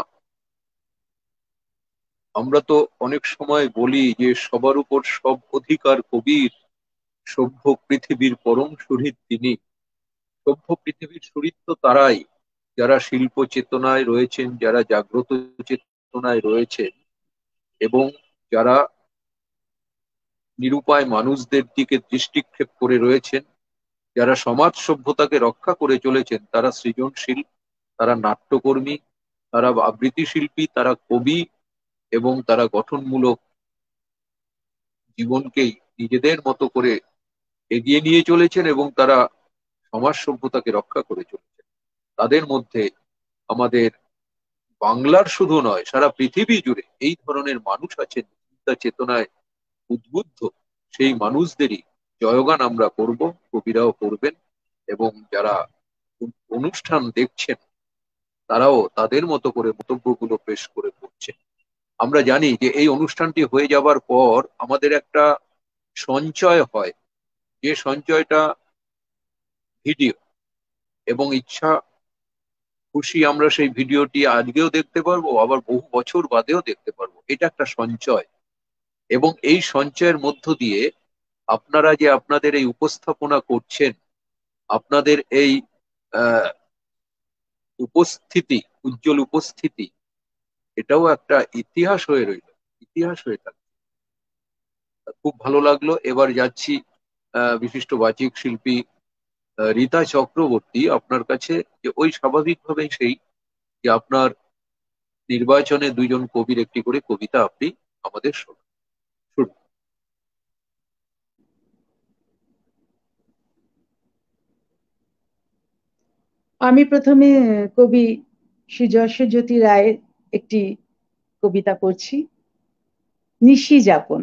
আমরা তো অনেক সময় বলি যে সবার উপর সব অধিকার কবির, সভ্য পৃথিবীর পরম শহীদ তিনি। সভ্য পৃথিবীর শহীদ তো তারাই যারা শিল্প চেতনায় রয়েছেন, যারা জাগ্রত চেতনায় রয়েছেন, এবং যারা নিরুপায় মানুষদের দিকে দৃষ্টিক্ষেপ করে রয়েছেন, যারা সমাজ সভ্যতাকে রক্ষা করে চলেছেন। তারা সৃজনশীল, তারা নাট্যকর্মী, তারা আবৃত্তি শিল্পী, তারা কবি, এবং তারা গঠনমূলক জীবনকেই নিজেদের মতো করে এগিয়ে নিয়ে চলেছেন, এবং তারা সমাজ সভ্যতাকে রক্ষা করে চলেছেন। তাদের মধ্যে আমাদের বাংলার শুধু নয়, সারা পৃথিবী জুড়ে এই ধরনের মানুষ আছেন চিন্তা চেতনায় উদ্বুদ্ধ। সেই মানুষদেরই জয়গান আমরা করব, কবিরাও করবেন, এবং যারা অনুষ্ঠান দেখছেন তারাও তাদের মতো করে মন্তব্যগুলো পেশ করে পড়ছেন। আমরা জানি যে এই অনুষ্ঠানটি হয়ে যাবার পর আমাদের একটা সঞ্চয় হয়, যে সঞ্চয়টা ভিডিও, এবং ইচ্ছা খুশি আমরা সেই ভিডিওটি আজকেও দেখতে পারবো, আবার বহু বছর বাদেও দেখতে পারবো। এটা একটা সঞ্চয়, এবং এই সঞ্চয়ের মধ্য দিয়ে আপনারা যে আপনাদের এই উপস্থাপনা করছেন, আপনাদের এই আহ উপস্থিতি, উজ্জ্বল উপস্থিতি, এটাও একটা ইতিহাস হয়ে রইল, ইতিহাস হয়ে থাকবে। খুব ভালো লাগলো। এবার যাচ্ছি বিশিষ্ট বাচিক শিল্পী রীতা চক্রবর্তী আপনার কাছে, যে ওই স্বাভাবিকভাবেই সেই যে আপনার নির্বাচনে দুইজন কবির একটি করে কবিতা আপনি আমাদের শোনান। শুনুন। আমি প্রথমে কবি সুযশোজ্যোতি রায়ের একটি কবিতা পড়ছি। নিশি যাপন।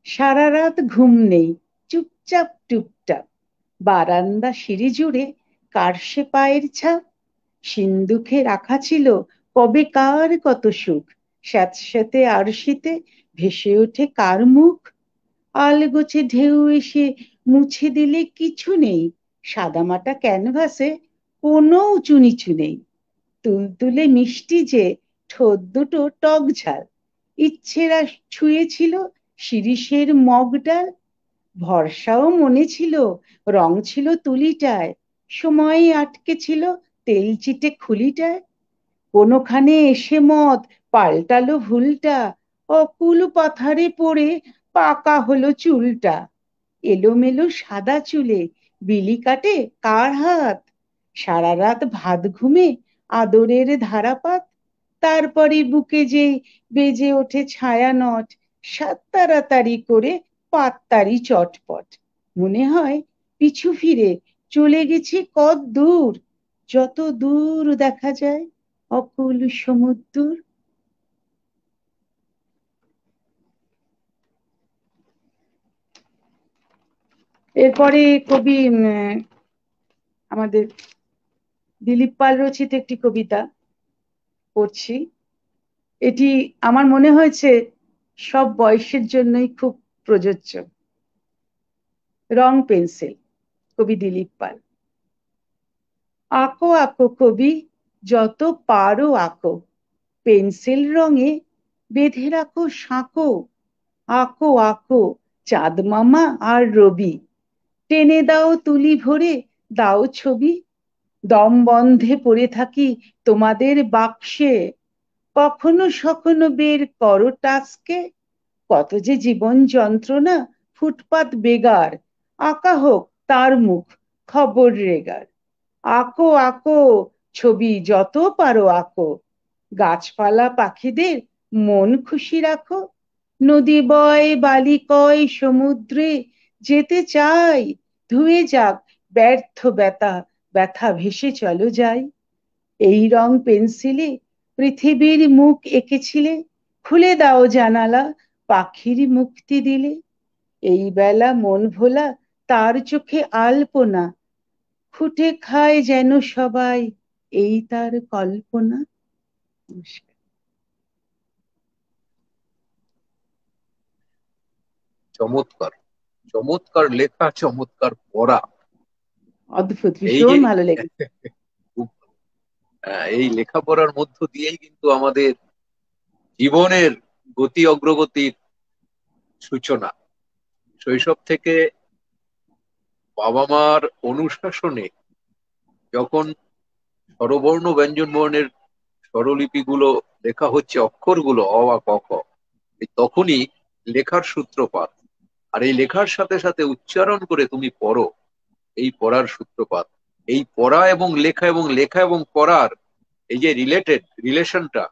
সারা রাত ঘুম নেই, চুপচাপ টুপটাপ, বারান্দা সিঁড়ি জুড়ে কার সে পায়ের ছাপ। সিন্দুকে রাখা ছিল কবে কার কত সুখ, স্যাঁতস্যাঁতে আরশিতে ভেসে ওঠে কার মুখ। আলগোছে ঢেউ এসে মুছে দিলে কিছু নেই, সাদামাটা ক্যানভাসে কোনো উঁচু নিচু নেই। তুলতুলে মিষ্টি যে ঠোঁট দুটো টক ঝাল, ইচ্ছেরা ছুঁয়েছিল শিরিষের মগ ডাল। ভরসাও মনে ছিল, রং ছিল তুলিটায়, সময় আটকে ছিল তেল চিটে খুলিটায়। কোনোখানে এসে মত পাল্টালো ভুলটা, অকুল পাথারে পড়ে পাকা হলো চুলটা, এলোমেলো সাদা চুলে বিলি কাটে কার হাত? সারা রাত ভাত ঘুমে আদরের ধারাপাত, তারপরে বুকে যে বেজে ওঠে ছায়ানট, সাত তাড়াতাড়ি করে পাত্তারি চটপট। মনে হয় পিছু ফিরে চলে গেছি কত দূর, যত দূর দেখা যায় অকুল সমুদ্র। এরপরে কবি আমাদের দিলীপ পাল রচিত একটি কবিতা পড়ছি। এটি আমার মনে হয়েছে সব বয়সের জন্যই খুব প্রযোজ্য। রং পেন্সিল, কবি দিলীপ পাল। আঁকো আঁকো কবি, যত পারো আঁকো, পেন্সিল রঙে বেঁধে রাখো সাঁকো। আঁকো আঁকো চাঁদ মামা আর রবি, টেনে দাও তুলি ভরে দাও ছবি। দম বন্ধে পড়ে থাকি তোমাদের বাক্সে, কখনো সখনো বের করো টাস্কে। কত যে জীবন যন্ত্রণা ফুটপাত বেগার, আঁকা হোক তার মুখ খবর রেগার। আঁকো আঁকো ছবি যত পারো আঁকো, গাছপালা পাখিদের মন খুশি রাখো। নদী বয় বালি কয় সমুদ্রে যেতে চাই, ধুয়ে যাক ব্যর্থ ব্যথা, ব্যথা ভেসে চলো যাই। এই রং পেন্সিলে পৃথিবীর মুখ এঁকেছিলে, খুলে দাও জানালা পাখির মুক্তি দিলে। এই বেলা মন ভোলা তার চোখে আলপনা, খুঁটে খায় যেন সবাই এই তার কল্পনা। নমস্কার। চমৎকার, চমৎকার লেখা, চমৎকার পড়া। অদ্ভুত, এই যে ভীষণ ভালো লেগেছে। এই লেখাপড়ার মধ্য দিয়েই কিন্তু আমাদের জীবনের গতি অগ্রগতির সূচনা। শৈশব থেকে বাবা মার অনুশাসনে যখন স্বরবর্ণ ব্যঞ্জন বর্ণের স্বরলিপিগুলো লেখা হচ্ছে, অক্ষরগুলো অ আ ক খ, তখনই লেখার সূত্রপাত। আর এই লেখার সাথে সাথে উচ্চারণ করে তুমি পড়ো, এই পড়ার সূত্রপাত। এই পড়া এবং লেখা এবং লেখা এবং পড়ার এই যে রিলেশনটা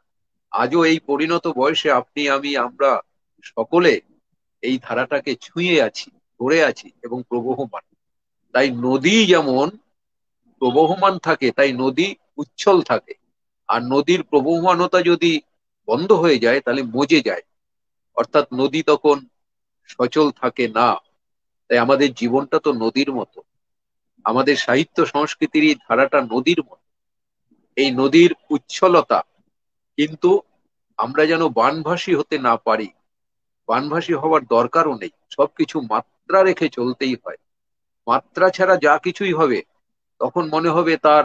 আজও এই পরিণত বয়সে আপনি আমি আমরা সকলে এই ধারাটাকে ছুঁয়ে আছি, ধরে আছি এবং প্রবহমান। তাই নদী যেমন প্রবহমান থাকে, তাই নদী উচ্ছল থাকে। আর নদীর প্রবহমানতা যদি বন্ধ হয়ে যায় তাহলে মজে যায়, অর্থাৎ নদী তখন সচল থাকে না। তাই আমাদের জীবনটা তো নদীর মতো, আমাদের সাহিত্য সংস্কৃতির এই ধারাটা নদীর মতো। এই নদীর উচ্ছলতা, কিন্তু আমরা যেন বানভাসী হতে না পারি। বানভাসী হওয়ার দরকারও নেই, সবকিছু মাত্রা রেখে চলতেই হয়। মাত্রা ছাড়া যা কিছুই হবে তখন মনে হবে তার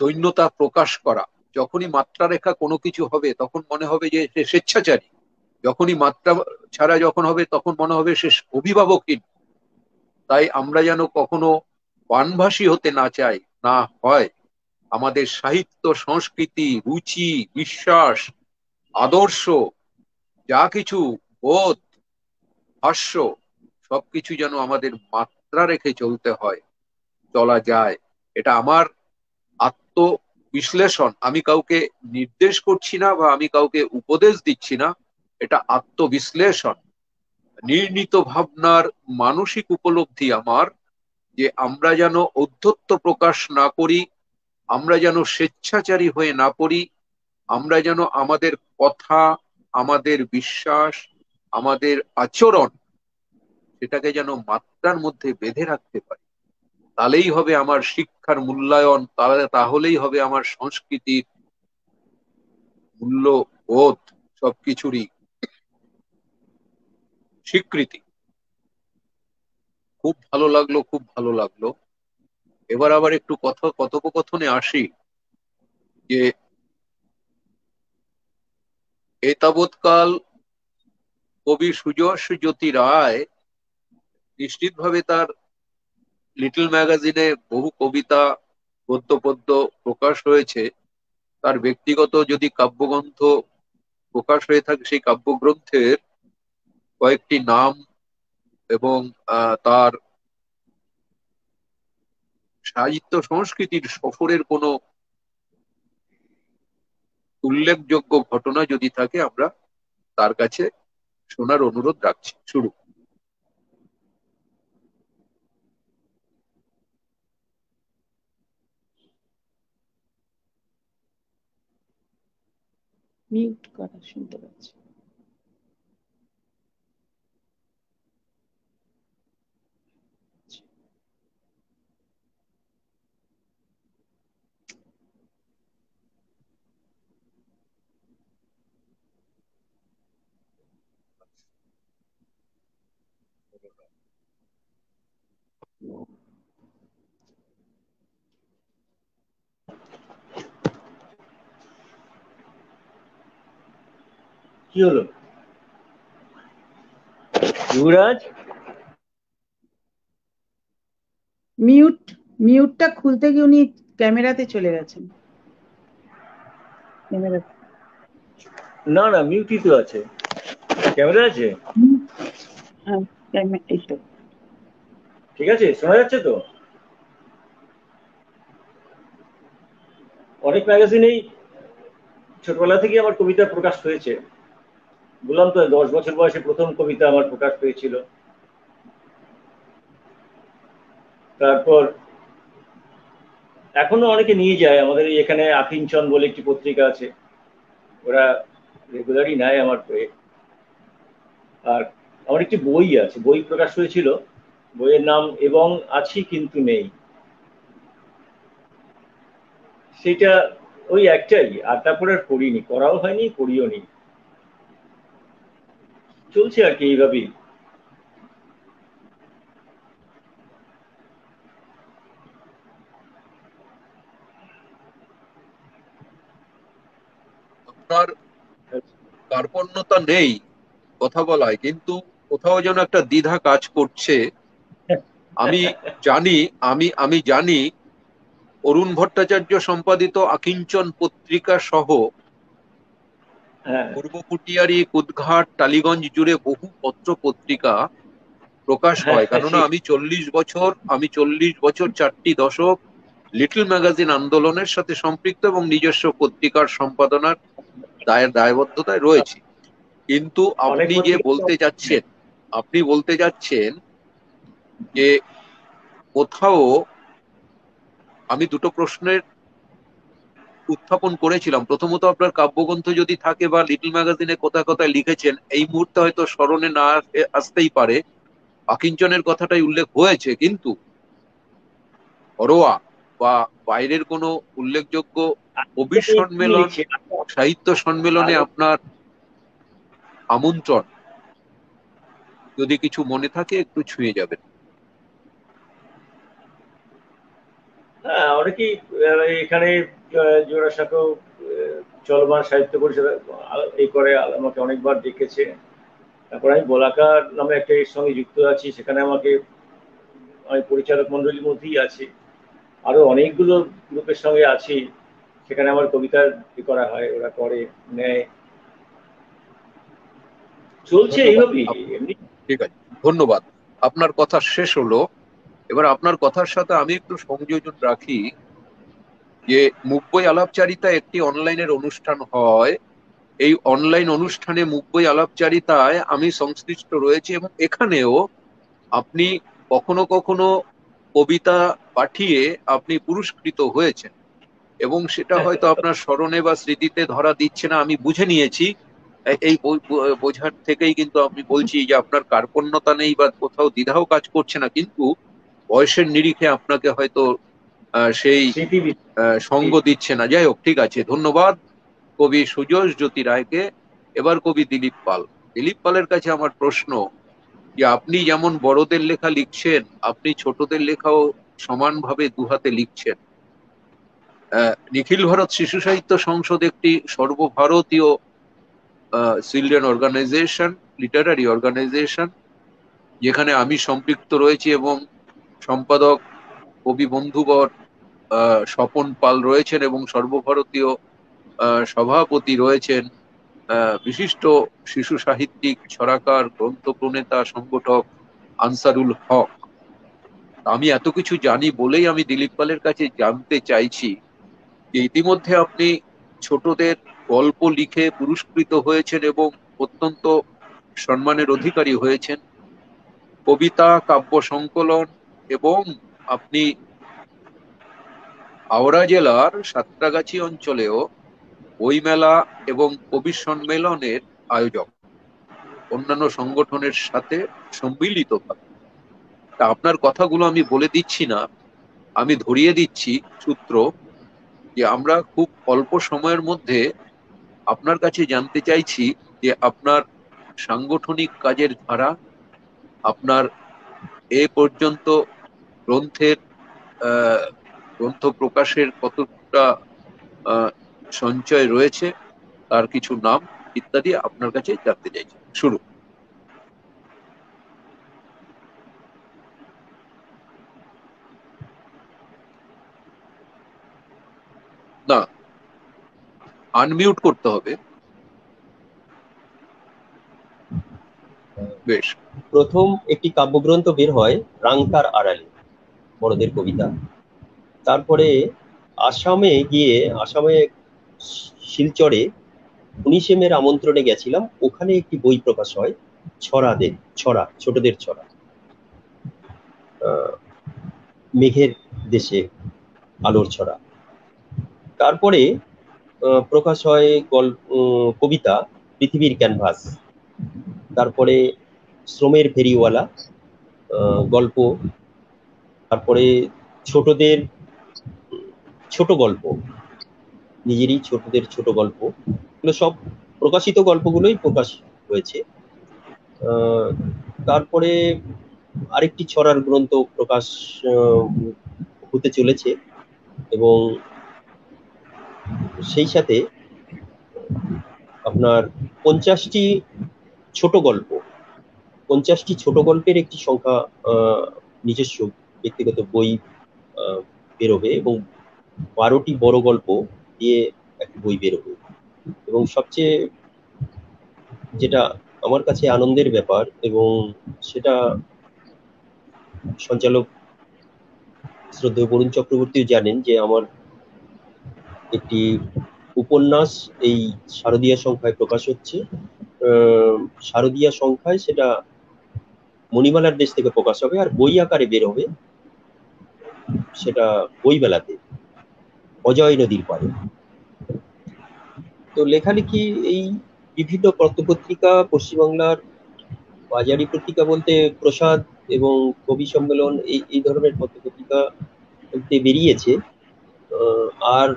দৈন্যতা প্রকাশ করা। যখনই মাত্রা রেখা কোনো কিছু হবে তখন মনে হবে যে সে স্বেচ্ছাচারী, যখনই মাত্রা ছাড়া যখন হবে তখন মনে হবে সে অভিভাবকহীন। তাই আমরা যেন কখনো বানভাসী হতে না চাই, না হয়। আমাদের সাহিত্য সংস্কৃতি রুচি বিশ্বাস আদর্শ যা কিছু বোধ হাস্য সবকিছু যেন আমাদের মাত্রা রেখে চলতে হয়, চলা যায়। এটা আমার আত্ম বিশ্লেষণ। আমি কাউকে নির্দেশ করছি না বা আমি কাউকে উপদেশ দিচ্ছি না, এটা আত্মবিশ্লেষণ, নির্ণীত ভাবনার মানসিক উপলব্ধি আমার, যে আমরা যেন ঔদ্ধত্য প্রকাশ না করি, আমরা যেন স্বেচ্ছাচারী হয়ে না পড়ি, আমরা যেন আমাদের কথা আমাদের বিশ্বাস আমাদের আচরণ সেটাকে যেন মাত্রার মধ্যে বেঁধে রাখতে পারি। তাহলেই হবে আমার শিক্ষার মূল্যায়ন, তাহলেই হবে আমার সংস্কৃতির মূল্যবোধ, সবকিছুরই স্বীকৃতি। খুব ভালো লাগলো, খুব ভালো লাগলো। এবার আবার একটু কথোপকথনে আসি, যে এতাবৎকাল কবি সুযশ জ্যোতি রায় নিশ্চিতভাবে তার লিটল ম্যাগাজিনে বহু কবিতা গদ্য পদ্য প্রকাশ হয়েছে, তার ব্যক্তিগত যদি কাব্যগ্রন্থ প্রকাশ হয়ে থাকে, সেই কাব্যগ্রন্থের কয়েকটি নাম এবং তার সাহিত্য সংস্কৃতির সফরের কোনো উল্লেখযোগ্য ঘটনা যদি থাকে, আমরা তার কাছে শোনার অনুরোধ রাখছি। শুরু। মিউট করা, শুনতে পাচ্ছি। কি হলো যুবরাজ? মিউটটা খুলতে গিয়ে উনি ক্যামেরাতে চলে গেছেন। ক্যামেরা, না না, মিউটই তো আছে। ক্যামেরা আছে? হ্যাঁ এই তো ঠিক আছে, শোনা যাচ্ছে তো? অনেক ম্যাগাজিনেই ছোটবেলা থেকে আমার কবিতা প্রকাশ হয়েছে। বললাম তো 10 বছর বয়সে প্রথম কবিতা আমার প্রকাশ হয়েছিল। তারপর এখনো অনেকে নিয়ে যায়। আমাদের এখানে আকিঞ্চন বলে একটি পত্রিকা আছে, ওরা রেগুলারই নেয় আমার বই। আর আমার একটি বই আছে, বই প্রকাশ হয়েছিল, বইয়ের নাম এবং আছি কিন্তু নেই। সেটা ওই একটাই, আর তারপরে আর পড়িনি, করাও হয়নি, পড়িও নি। চলছে আর কি এইভাবেই। আপনার কার্পণ্যতা নেই কথা বলায়, কিন্তু কোথাও যেন একটা দ্বিধা কাজ করছে। আমি জানি আমি জানি অরুণ ভট্টাচার্য সম্পাদিত আকিঞ্চন পত্রিকা সহ হ্যাঁ পূর্ব পুটিয়ারি, কুদঘাট, টালিগঞ্জ জুড়ে বহু পত্র পত্রিকা প্রকাশ হ্যাঁ হয়। কেননা আমি 40 বছর 4টি দশক লিটল ম্যাগাজিন আন্দোলনের সাথে সম্পৃক্ত এবং নিজস্ব পত্রিকার সম্পাদনার দায়বদ্ধতায় রয়েছে। কিন্তু অনেক আপনি যে পত্রিকা। বলতে যাচ্ছেন যে কোথাও, আমি দুটো প্রশ্নের উত্থাপন করেছিলাম। প্রথমত, আপনার কাব্যগ্রন্থ যদি থাকে বা লিটল ম্যাগাজিনে কোথায় কোথায় লিখেছেন, এই মুহূর্তে হয়তো স্মরণে না আসতেই পারে, আকিঞ্চনের কথাটাই উল্লেখ হয়েছে, কিন্তু ঘরোয়া বা বাইরের কোনো উল্লেখযোগ্য কবি সম্মেলন, লিখছি সাহিত্য সম্মেলনে আপনার আমন্ত্রণ যদি কিছু মনে থাকে একটু ছুঁয়ে যাবেন। হ্যাঁ, অনেকেই এখানে জোড়াসাঁকো চলমান সাহিত্য পরিষদ এই করে আমাকে অনেকবার ডেকেছে। তারপর আমি বলাকার নামে একটা এর সঙ্গে যুক্ত আছি, সেখানে আমাকে, আমি পরিচালক মন্ডলীর মধ্যেই আছি, আরো অনেকগুলো গ্রুপের সঙ্গে আছি, সেখানে আমার কবিতার করা হয়, ওরা করে নেয়, চলছে ধন্যবাদ। এইভাবেই এমনি। ঠিক আছে, ধন্যবাদ। আপনার কথা শেষ হলো। এবার আপনার কথার সাথে আমি একটু সংযোজন রাখি যে মুম্বই আলাপচারিতা একটি অনলাইনের অনুষ্ঠান হয়। এই অনলাইন অনুষ্ঠানে মুম্বই আলাপচারিতায় আমি সংশ্লিষ্ট রয়েছে এবং এখানেও আপনি কখনো কখনো কবিতা পাঠিয়ে আপনি পুরস্কৃত হয়েছেন, এবং সেটা হয়তো আপনার স্মরণে বা স্মৃতিতে ধরা দিচ্ছে না, আমি বুঝে নিয়েছি। এই বোঝার থেকেই কিন্তু আমি বলছি যে আপনার কার্পণ্যতা নেই বা কোথাও দ্বিধাও কাজ করছে না, কিন্তু বয়সের নিরিখে আপনাকে হয়তো সেই স্মৃতি সঙ্গ দিচ্ছে না। যাই হোক, ঠিক আছে, ধন্যবাদ কবি সুজস জ্যোতি রায়কে। এবার কবি দিলীপ পাল। দিলীপ পালের কাছে আমার প্রশ্ন যে আপনি যেমন বড়দের লেখা লিখছেন, আপনি ছোটদের লেখাও সমানভাবে দুহাতে লিখছেন। নিখিল ভারত শিশু সাহিত্য সংসদ একটি সর্বভারতীয় চিলড্রেন অর্গানাইজেশন, লিটারারি অর্গানাইজেশন, যেখানে আমি সম্পৃক্ত রয়েছি এবং সম্পাদক কবি বন্ধুবর স্বপন পাল রয়েছেন, এবং সর্বভারতীয় সভাপতি রয়েছেন বিশিষ্ট শিশু সাহিত্যিক, ছড়াকার, গ্রন্থ প্রণেতা, সংগঠক আনসারুল হক। আমি এত কিছু জানি বলেই আমি দিলীপ পালের কাছে জানতে চাইছি যে ইতিমধ্যে আপনি ছোটদের গল্প লিখে পুরস্কৃত হয়েছেন এবং অত্যন্ত সম্মানের অধিকারী হয়েছেন, কবিতা, কাব্য সংকলন, এবং আপনি হাওড়া জেলার সাঁতরাগাছি অঞ্চলেও বইমেলা এবং কবি সম্মেলনের আয়োজক, অন্যান্য সংগঠনের সাথে সম্মিলিত থাকে। তা আপনার কথাগুলো আমি বলে দিচ্ছি না, আমি ধরিয়ে দিচ্ছি সূত্র, যে আমরা খুব অল্প সময়ের মধ্যে আপনার কাছে জানতে চাইছি যে আপনার সাংগঠনিক কাজের ধারা, আপনার এ পর্যন্ত গ্রন্থের গ্রন্থ প্রকাশের কতটা সঞ্চয় রয়েছে, তার কিছু নাম ইত্যাদি আপনার কাছে জানতে চাইছি। শুরু। না, আনমিউট করতে হবে। বেশ। প্রথম একটি কাব্যগ্রন্থ বের হয় রাংকার আড়ালে, বড়দের কবিতা। তারপরে আসামে শিলচরে 19 মের আমন্ত্রণে গেছিলাম, ওখানে একটি বই প্রকাশ হয়, ছোটদের ছড়া, মেঘের দেশে আলোর ছড়া। তারপরে প্রকাশ হয় কবিতা পৃথিবীর ক্যানভাস। তারপরে শ্রমের ফেরিওয়ালা গল্প। তারপরে ছোটদের ছোট গল্প, নিজেরই ছোটদের ছোট গল্প, এগুলো সব প্রকাশিত গল্পগুলোই প্রকাশ হয়েছে। তারপরে আরেকটি ছড়ার গ্রন্থ প্রকাশ হতে চলেছে, এবং সেই সাথে আপনার 50টি ছোট গল্পের একটি সংখ্যা নিজস্ব ব্যক্তিগত বই বেরোবে, এবং 12টি বড় গল্প দিয়ে একটি বই বেরোবে। এবং সবচেয়ে যেটা আমার কাছে আনন্দের ব্যাপার, এবং সেটা সঞ্চালক শ্রদ্ধেয় বরুণ চক্রবর্তীও জানেন, যে আমার একটি উপন্যাস এই শারদীয়া সংখ্যায় প্রকাশ হচ্ছে। শারদীয়া সংখ্যায় সেটা মণিমালার দেশ থেকে প্রকাশ হবে, আর বই আকারে বের হবে সেটা বইমেলাতে, অজয় নদীর পাড়ে। তো লেখালেখি এই বিভিন্ন পত্রপত্রিকা, পশ্চিমবাংলার বাজারি পত্রিকা বলতে প্রসাদ এবং কবি সম্মেলন, এই ধরনের পত্রপত্রিকা বেরিয়েছে। আর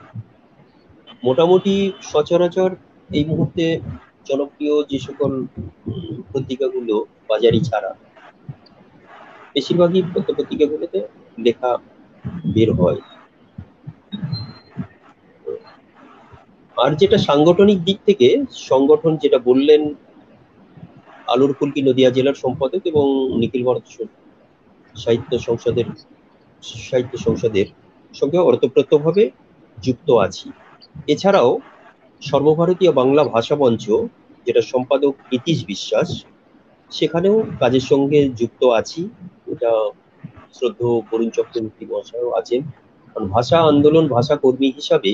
মোটামুটি সচরাচর এই মুহূর্তে জনপ্রিয় যে সকল পত্রিকাগুলো বাজারি ছাড়া, বেশিরভাগই পত্রপত্রিকাগুলোতে লেখা বের হয়। আর যেটা সাংগঠনিক দিক থেকে, সংগঠন যেটা বললেন, আলোর ফুলকি নদিয়া জেলার সম্পাদক এবং নিখিল ভারত সাহিত্য সংসদের সঙ্গে ওতপ্রোতভাবে যুক্ত আছি। এছাড়াও সর্বভারতীয় বাংলা ভাষা মঞ্চ, যেটা সম্পাদক নীতিশ বিশ্বাস, সেখানেও কাজের সঙ্গে যুক্ত আছি। এটা শ্রদ্ধেয় বরুণ চক্রবর্তী মহাশয়ও আছেন। কারণ ভাষা আন্দোলন, ভাষা কর্মী হিসাবে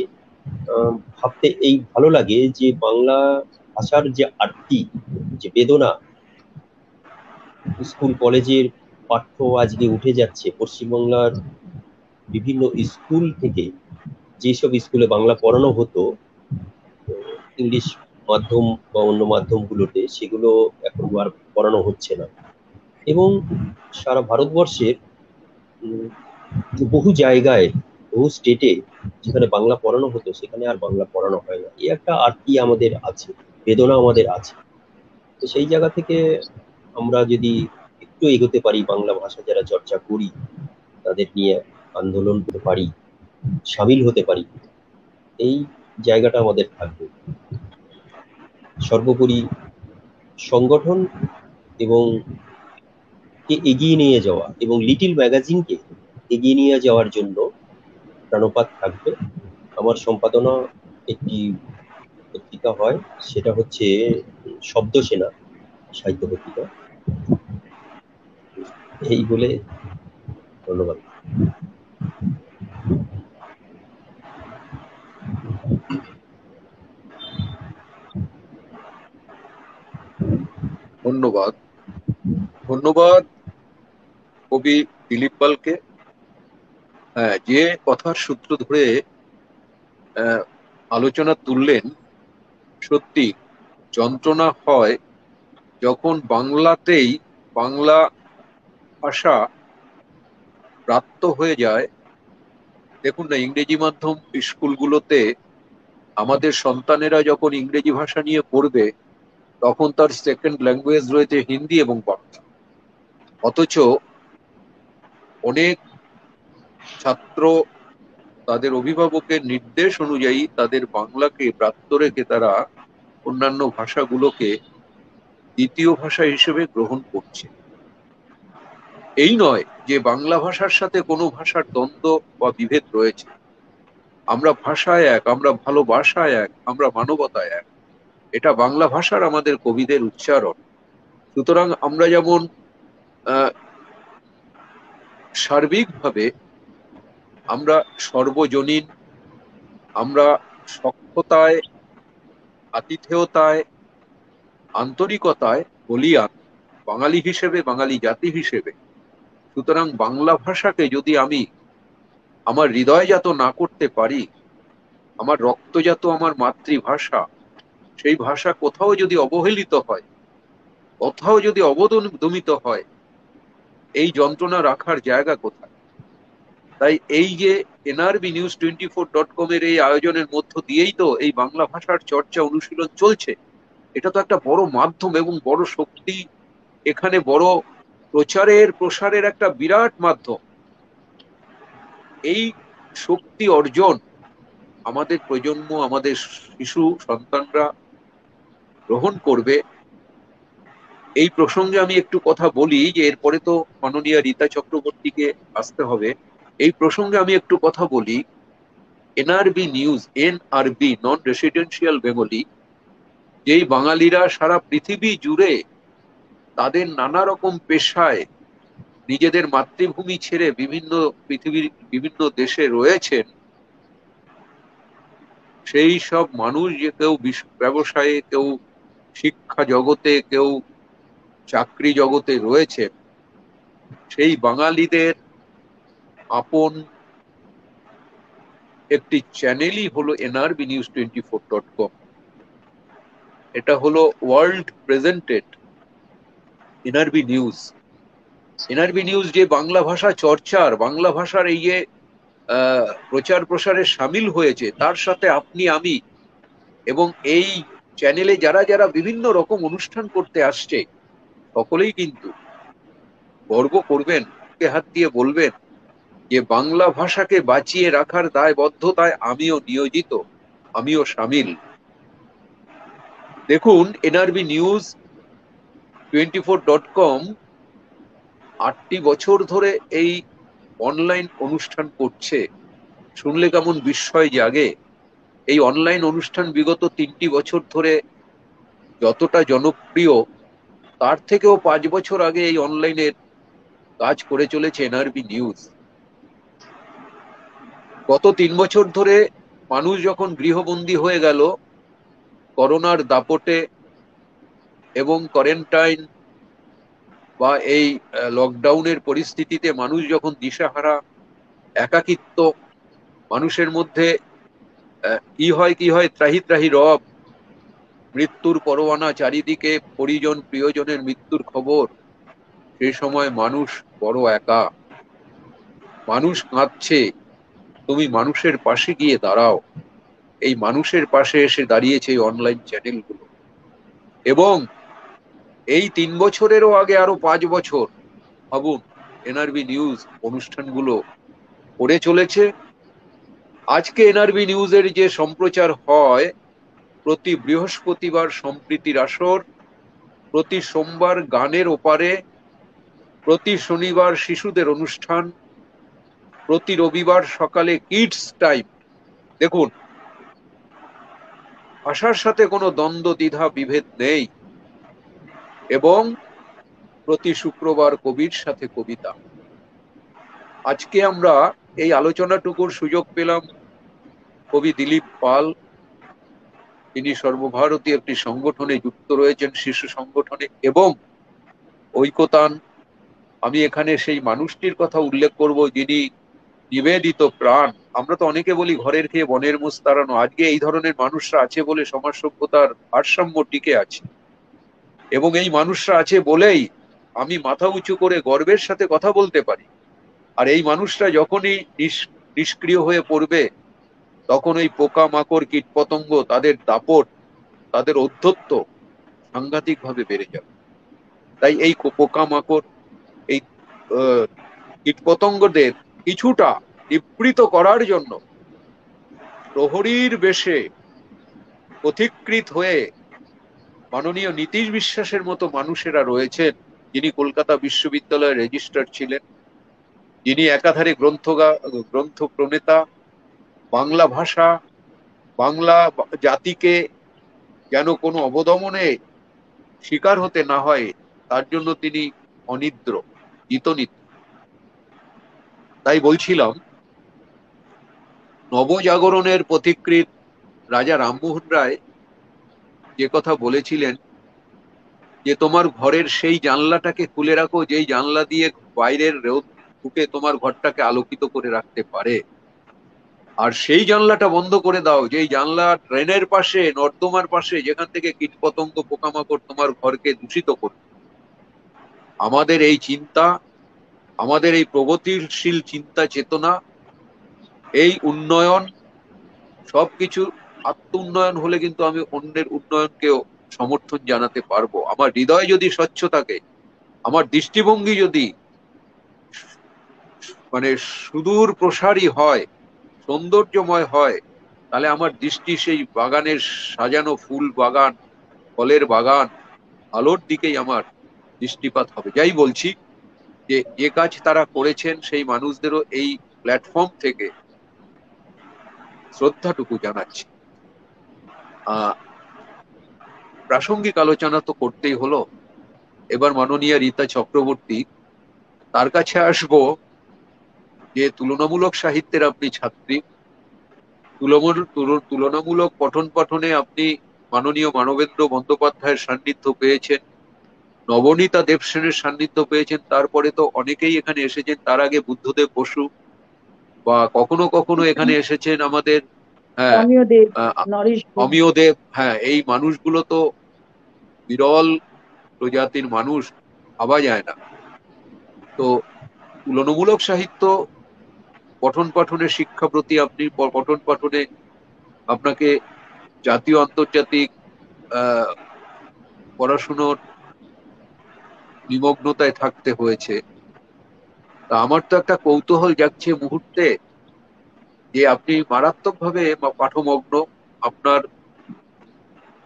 ভাবতে এই ভালো লাগে যে বাংলা ভাষার যে আরতি, যে বেদনা, স্কুল কলেজের পাঠ্য আজকে উঠে যাচ্ছে। পশ্চিমবাংলার বিভিন্ন স্কুল থেকে, যেসব স্কুলে বাংলা পড়ানো হতো ইংলিশ মাধ্যম বা অন্য মাধ্যমগুলোতে, সেগুলো এখন আর পড়ানো হচ্ছে না। এবং সারা ভারতবর্ষের বহু জায়গায়, বহু স্টেটে যেখানে বাংলা পড়ানো হতো, সেখানে আর বাংলা পড়ানো হয় না। এই একটা আরতি আমাদের আছে, বেদনা আমাদের আছে। তো সেই জায়গা থেকে আমরা যদি একটু এগোতে পারি, বাংলা ভাষা যারা চর্চা করি তাদের নিয়ে আন্দোলন করতে পারি, সামিল হতে পারি, এই জায়গাটা আমাদের থাকবে। সর্বোপরি সংগঠন এবং কে এগিয়ে নিয়ে যাওয়া, এবং লিটিল ম্যাগাজিনকে এগিয়ে নিয়ে যাওয়ার জন্য প্রাণপাত থাকবে। আমার সম্পাদনা একটি পত্রিকা হয়, সেটা হচ্ছে শব্দসেনা সাহিত্য পত্রিকা। এই বলে ধন্যবাদ। ধন্যবাদ। ধন্যবাদ কবি দিলীপ পালকে। হ্যাঁ, যে কথার সূত্র ধরে আলোচনা তুললেন, সত্যি যন্ত্রণা হয় যখন বাংলাতেই বাংলা ভাষা ব্রাত্য হয়ে যায়। দেখুন না, ইংরেজি মাধ্যম স্কুলগুলোতে আমাদের সন্তানেরা যখন ইংরেজি ভাষা নিয়ে পড়বে, তখন তার সেকেন্ড ল্যাঙ্গুয়েজ রয়েছে হিন্দি এবং বাংলা। অথচ অনেক ছাত্র তাদের অভিভাবকের নির্দেশ অনুযায়ী তাদের বাংলাকে ব্রাত্য রেখে তারা অন্যান্য ভাষাগুলোকে দ্বিতীয় ভাষা হিসেবে গ্রহণ করছে। এই নয় যে বাংলা ভাষার সাথে কোনো ভাষার দ্বন্দ্ব বা বিভেদ রয়েছে। আমরা ভাষায় এক, আমরা ভালোবাসায় এক, আমরা মানবতায় এক। এটা বাংলা ভাষার আমাদের কবিদের উচ্চারণ। সুতরাং আমরা যেমন সার্বিকভাবে আমরা সর্বজনীন, আমরা সখ্যতায়, আতিথেয়তায়, আন্তরিকতায় বলীয়ান বাঙালি হিসেবে, বাঙালি জাতি হিসেবে। সুতরাং বাংলা ভাষাকে যদি আমি আমার হৃদয়জাত না করতে পারি, আমার রক্তজাত আমার মাতৃভাষা, সেই ভাষা কোথাও যদি অবহেলিত হয়, কোথাও যদি অবদমিত হয়, এই যন্ত্রণা রাখার জায়গা কোথায়? তাই এই যে NRBnews24.com এর এই আয়োজনের মধ্য দিয়েই তো এই বাংলা ভাষার চর্চা অনুশীলন চলছে। এটা তো একটা বড় মাধ্যম এবং বড় শক্তি, এখানে বড় প্রচারের প্রসারের একটা বিরাট মাধ্যম। এই শক্তি অর্জন আমাদের প্রজন্ম, আমাদের শিশু সন্তানরা গ্রহণ করবে। এই প্রসঙ্গে আমি একটু কথা বলি, যে এরপরে তো মাননীয়া রীতা চক্রবর্তীকে আসতে হবে। এই প্রসঙ্গে আমি একটু কথা বলি। NRB নন রেসিডেন্সিয়াল বেঙ্গলি, যেই বাঙালিরা সারা পৃথিবী জুড়ে তাদের নানা রকম পেশায় নিজেদের মাতৃভূমি ছেড়ে পৃথিবীর বিভিন্ন দেশে রয়েছেন, সেই সব মানুষ, যে কেউ ব্যবসায়ে, কেউ শিক্ষা জগতে, কেউ চাকরি জগতে রয়েছে, সেই বাঙালিদের আপন একটি চ্যানেলই হলো NRBnews24.com। এটা হলো world presented NRB news. NRB news যে বাংলা ভাষা চর্চার, বাংলা ভাষার এই যে প্রচার প্রসারে সামিল হয়েছে, তার সাথে আপনি আমি এবং এই চ্যানেলে যারা যারা বিভিন্ন রকম অনুষ্ঠান করতে আসছে, সকলেই কিন্তু গর্ব করবেন, বুকে হাত দিয়ে বলবেন যে বাংলা ভাষাকে বাঁচিয়ে রাখার দায়বদ্ধতায় আমিও নিয়োজিত, আমিও সামিল। দেখুন, NRBnews24.com 8টি বছর ধরে এই অনলাইন অনুষ্ঠান করছে। শুনলে কেমন বিস্ময় জাগে। এই অনলাইন অনুষ্ঠান বিগত 3টি বছর ধরে যতটা জনপ্রিয়, তার থেকেও 5 বছর আগে এই অনলাইনের কাজ করে চলেছে এনআরবি নিউজ। গত 3 বছর ধরে মানুষ যখন গৃহবন্দী হয়ে গেল করোনার দাপটে এবং কোয়ারেন্টাইন বা এই লকডাউনের পরিস্থিতিতে, মানুষ যখন দিশাহারা, একাকিত্ব, মানুষের মধ্যে কি হয় ত্রাহি ত্রাহি রব, মৃত্যুর পরোয়ানা চারিদিকে, পরিজন প্রিয়জনের মৃত্যুর খবর, সেই সময় মানুষ বড় একা, মানুষ কাঁদছে। তুমি মানুষের পাশে গিয়ে দাঁড়াও। এই মানুষের পাশে এসে দাঁড়িয়েছে এই অনলাইন চ্যানেলগুলো। এবং এই 3 বছরেরও আগে আরো 5 বছর ভাবুন, এনআরবি নিউজ অনুষ্ঠানগুলো করে চলেছে। আজকে এনআরবি নিউজের যে সম্প্রচার হয়, প্রতি বৃহস্পতিবার সম্প্রীতির আসর, প্রতি সোমবার গানের ওপারে, প্রতি শনিবার শিশুদের অনুষ্ঠান, প্রতি রবিবার সকালে কিডস টাইম। দেখুন, ভাষার সাথে কোনো দ্বন্দ্ব দ্বিধা বিভেদ নেই, এবং প্রতি শুক্রবার কবির সাথে কবিতা। আজকে আমরা এই আলোচনাটুকুর সুযোগ পেলাম কবি দিলীপ পাল। তিনি সর্বভারতীয় একটি সংগঠনে যুক্ত রয়েছেন, শিশু সংগঠনে, এবং ঐকতান। আমি এখানে সেই মানুষটির কথা উল্লেখ করব যিনি নিবেদিত প্রাণ। আমরা তো অনেকে বলি ঘরের খেয়ে বনের মোষ তাড়ানো, আজকে এই ধরনের মানুষরা আছে বলে সমাজ সভ্যতার ভারসাম্য টিকে আছে, এবং এই মানুষরা আছে বলেই আমি মাথা উঁচু করে গর্বের সাথে কথা বলতে পারি। আর এই মানুষরা যখনই নিষ্ক্রিয় হয়ে পড়বে, তখন ওই পোকা মাকড় কীট পতঙ্গ, তাদের দাপট, তাদের ঔদ্ধত্য সাংঘাতিক ভাবে বেড়ে যাবে। তাই এই পোকা মাকড়, এই কীট পতঙ্গদের কিছুটা নিবৃত করার জন্য প্রহরীর বেশে পথিকৃত হয়ে মাননীয় নীতিশ বিশ্বাসের মতো মানুষেরা রয়েছেন, যিনি কলকাতা বিশ্ববিদ্যালয়ের রেজিস্ট্রার ছিলেন, যিনি একাধারে গ্রন্থ প্রণেতা, বাংলা ভাষা, বাংলা জাতিকে যেন কোনো অবদমনে শিকার হতে না হয় তার জন্য তিনি অনিদ্র, জিতনিদ্র। তাই বলছিলাম, নবজাগরণের পথিকৃৎ রাজা রামমোহন রায় যে কথা বলেছিলেন যে তোমার ঘরের সেই জানলাটাকে খুলে রাখো যেই জানলা দিয়ে বাইরের রোদ ঢুকে তোমার ঘরটাকে আলোকিত করে রাখতে পারে, আর সেই জানলাটা বন্ধ করে দাও যেই জানলা ড্রেনের পাশে, নর্দমার পাশে, যেখান থেকে কীটপতঙ্গ পোকামাকড় তোমার ঘরকে দূষিত করবে। আমাদের এই চিন্তা, আমাদের এই প্রগতিশীল চিন্তা চেতনা, এই উন্নয়ন, সবকিছু আত্ম উন্নয়ন হলে কিন্তু আমি অন্যের উন্নয়নকেও সমর্থন জানাতে পারবো। আমার হৃদয় যদি স্বচ্ছ থাকে, আমার দৃষ্টিভঙ্গি যদি মানে সুদূর প্রসারী হয়, সৌন্দর্যময় হয়, তাহলে আমার দৃষ্টি সেই বাগানের সাজানো ফুল বাগান, ফলের বাগান, আলোর দিকেই আমার দৃষ্টিপাত হবে। যাই বলছি, যে যে কাজ তারা করেছেন সেই মানুষদেরও এই প্ল্যাটফর্ম থেকে শ্রদ্ধাটুকু জানাচ্ছি। প্রাসঙ্গিক আলোচনা তো করতেই হলো। এবার মাননীয়া রীতা চক্রবর্তী, তার কাছে আসবো, যে তুলনামূলক সাহিত্যের আপনি ছাত্রী, তুলনামূলক পঠন পাঠনে আপনি মাননীয় মানবেন্দ্র বন্দ্যোপাধ্যায়ের সান্নিধ্য পেয়েছেন, নবনীতা দেবসেনের সান্নিধ্য পেয়েছেন, তারপরে তো অনেকেই এখানে এসেছেন, তার আগে বুদ্ধদেব বসু, বা কখনো কখনো এখানে এসেছেন আমাদের অমিয় দেব, নরেশ গুণ। অমিয় দেব। হ্যাঁ, এই মানুষগুলো তো বিরল প্রজাতির মানুষ, ভাবা যায় না। তো তুলনামূলক সাহিত্য পঠন পাঠনে, শিক্ষা প্রতি আপনি পঠন পাঠনে আপনাকে জাতীয় আন্তর্জাতিক পড়াশুনোর নিমগ্নতায় থাকতে হয়েছে। তা আমার তো একটা কৌতূহল জাগছে মুহূর্তে, যে আপনি মারাত্মকভাবে পাঠমগ্ন, আপনার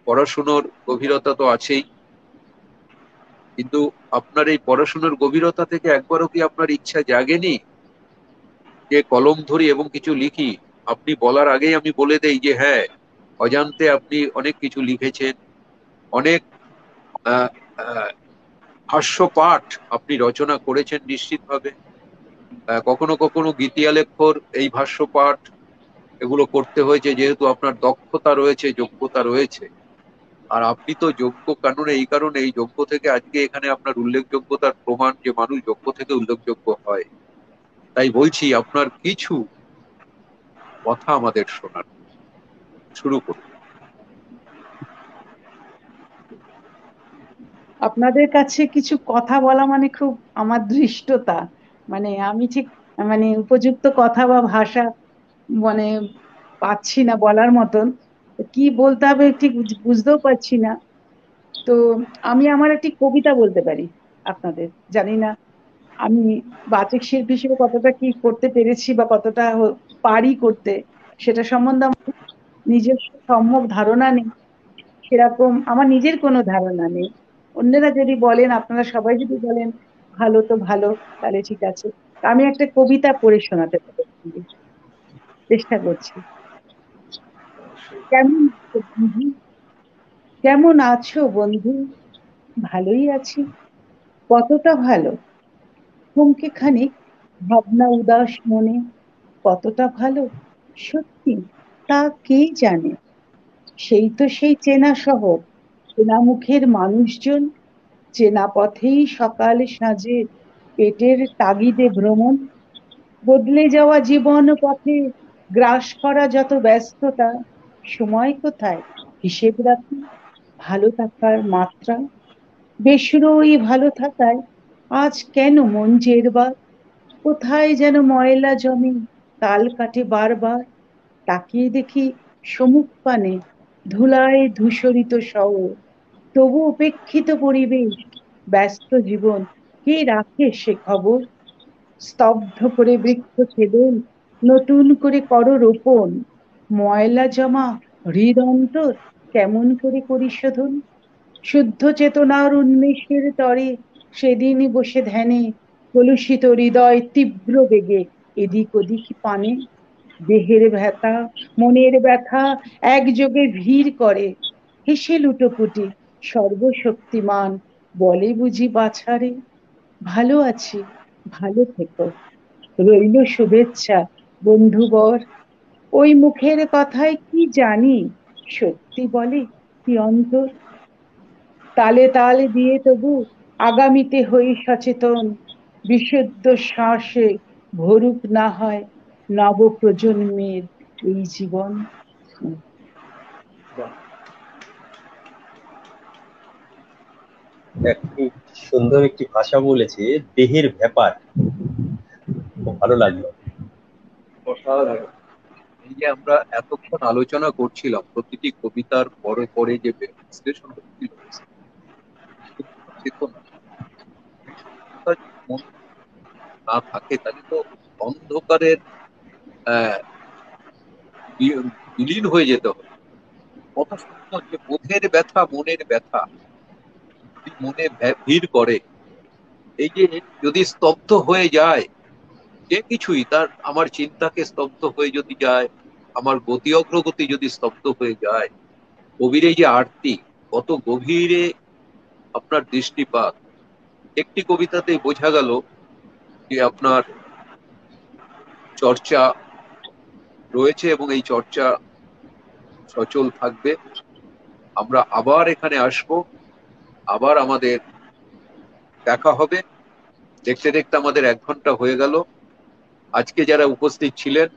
পড়াশুনোর গভীরতা তো আছেই, কিন্তু আপনার এই পড়াশুনোর গভীরতা থেকে একবারও কি আপনার ইচ্ছা জাগেনি যে কলম ধরি এবং কিছু লিখি? আপনি বলার আগেই আমি বলে দেই যে হ্যাঁ, অজান্তে আপনি অনেক কিছু লিখেছেন, অনেক আহ, আহ, ভাষ্য পাঠ আপনি রচনা করেছেন নিশ্চিতভাবে। কখনো কখনো গীতিয়ালেখ্যর এই ভাষ্য পাঠ এগুলো করতে হয়েছে যেহেতু আপনার দক্ষতা রয়েছে, যোগ্যতা রয়েছে। আর আপনি তো যোগ্য কারণে, এই কারণে এই যোগ্য থেকে আজকে এখানে আপনার উল্লেখযোগ্যতার প্রমাণ, যে মানুষ যোগ্য থেকে উল্লেখযোগ্য হয়। তাই বলছি, আপনার কিছু কথা আমাদের শোনার। শুরু করুন। আপনাদের কাছে কিছু কথা বলা মানে খুব আমার ধৃষ্টতা, মানে আমি ঠিক মানে উপযুক্ত কথা বা ভাষা মানে পাচ্ছি না বলার মতন। কি বলতে হবে ঠিক বুঝতেও পারছি না। তো আমি আমার একটি কবিতা বলতে পারি আপনাদের, জানি না আমি বাচিক শিল্পী হিসেবে কতটা কি করতে পেরেছি বা কতটা পারি করতে, সেটা সম্বন্ধে আমার নিজস্ব সম্যক ধারণা নেই। সেরকম আমার নিজের কোনো ধারণা নেই। অন্যরা যদি বলেন, আপনারা সবাই যদি বলেন ভালো তো ভালো, তাহলে ঠিক আছে। তা আমি একটা কবিতা পড়ে শোনাতে পারি, চেষ্টা করছি। কেমন বুঝি কেমন আছো বন্ধু? ভালোই আছি। কতটা ভালো? থমকে খানিক ভাবনা উদাস মনে। কতটা ভালো? সত্যি তা কে জানে। সেই তো সেই চেনা শহর, চেনা মুখের মানুষজন, চেনা পথেই সকাল সাজে পেটের তাগিদে ভ্রমণ। বদলে যাওয়া জীবন পথে গ্রাস করা যত ব্যস্ততা, সময় কোথায় হিসেব রাখি ভালো থাকার মাত্রা। বেসুরোই ভালো থাকায় আজ কেন মন জেরবার, কোথায় যেন ময়লা জমে, তাল কাটে বারবার। তাকিয়ে দেখি সমুখ পানে ধুলায় ধূসরিত শহর, তবু উপেক্ষিত পরিবেশ, ব্যস্ত জীবন, কে রাখে সে খবর? স্তব্ধ করে বৃক্ষ ছেদন, নতুন করে করো রোপণ, ময়লা জমা হৃদন্তর কেমন করে করি শোধন? শুদ্ধ চেতনার উন্মেষের তরে সেদিনই বসে ধ্যানে, কলুষিত হৃদয় তীব্র বেগে এদিক ওদিক পানে। দেহের ব্যথা মনের ব্যথা একযোগে ভিড় করে, হেসে লুটোপুটি সর্বশক্তিমান বলে বুঝি বাছারে, ভালো আছি, ভালো থেকো, রইল শুভেচ্ছা বন্ধুবর। ওই মুখের কথায় কি জানি, সত্যি বলে কি অন্তর। তালে তাল দিয়ে তবু আগামীতে হই সচেতন, বিশুদ্ধ শ্বাসে ভরুক না হয় নব প্রজন্মের এই জীবন। বাহ, একটি সুন্দর একটি ভাষা বলেছে, দেহের ব্যাপার। খুব ভালো লাগলো। অসাধারণ। এই যে আমরা এতক্ষণ আলোচনা করছিলাম, প্রতিটি কবিতার পরে পরে যে বিশ্লেষণ হচ্ছিল, বিশুদ্ধ চেতনা, বিশুদ্ধতা যদি মন না থাকে তাহলে তো অন্ধকারের আহ বিলীন হয়ে যেতে হবে। কত সুন্দর যে বোধের ব্যথা মনের ব্যথা যদি মনে ভিড় করে, এই যে যদি স্তব্ধ হয়ে যায় যে কিছুই, তার আমার চিন্তাকে স্তব্ধ হয়ে যদি যায়, আমার গতি অগ্রগতি যদি স্তব্ধ হয়ে যায়, কবির এই যে আরতি, কত গভীরে আপনার দৃষ্টিপাত। একটি কবিতাতেই বোঝা গেল যে আপনার চর্চা রয়েছে এবং এই চর্চা সচল থাকবে। আমরা আবার এখানে আসব, আবার আমাদের দেখা হবে। দেখতে দেখতে আমাদের 1 ঘন্টা হয়ে গেল। আজকে যারা উপস্থিত ছিলেন,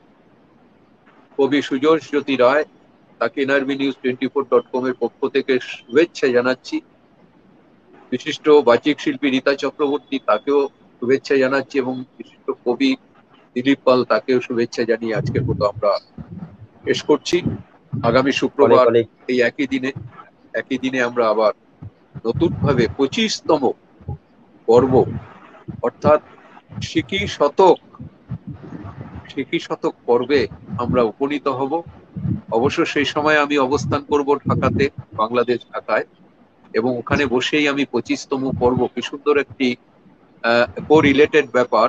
কবি সুজয় জ্যোতি রায়, তাকে এনআরবি নিউজ 24.com এর পক্ষ থেকে শুভেচ্ছা জানাচ্ছি। বিশিষ্ট বাচিক শিল্পী রীতা চক্রবর্তী, তাকেও শুভেচ্ছা জানাচ্ছি, এবং বিশিষ্ট কবি দিলীপ পাল, তাকেও শুভেচ্ছা জানিয়ে আজকের মতো আমরা শেষ করছি। আগামী অনেক শুক্রবার অনেক এই একই দিনে আমরা আবার নতুন ভাবে 25তম পর্ব, অর্থাৎ সিকি শতক সিকি শতক পর্বে আমরা উপনীত হব। অবশ্য সেই সময় আমি অবস্থান করব ঢাকাতে, বাংলাদেশ ঢাকায়, এবং ওখানে বসেই আমি 25তম পর্ব, কি সুন্দর একটি কোরিলেটেড ব্যাপার,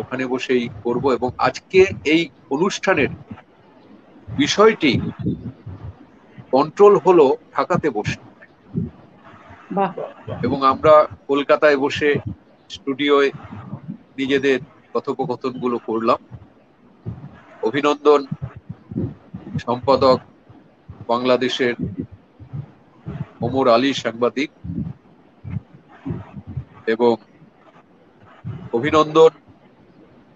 ওখানে বসেই করব। এবং আজকে এই অনুষ্ঠানের বিষয়টি কন্ট্রোল হলো ঢাকাতে বসে, বাহ, বাহ, বাহ। এবং আমরা কলকাতায় বসে স্টুডিওয় নিজেদের কথোপকথনগুলো করলাম। অভিনন্দন সম্পাদক বাংলাদেশের ওমর আলী সাংবাদিক, এবং অভিনন্দন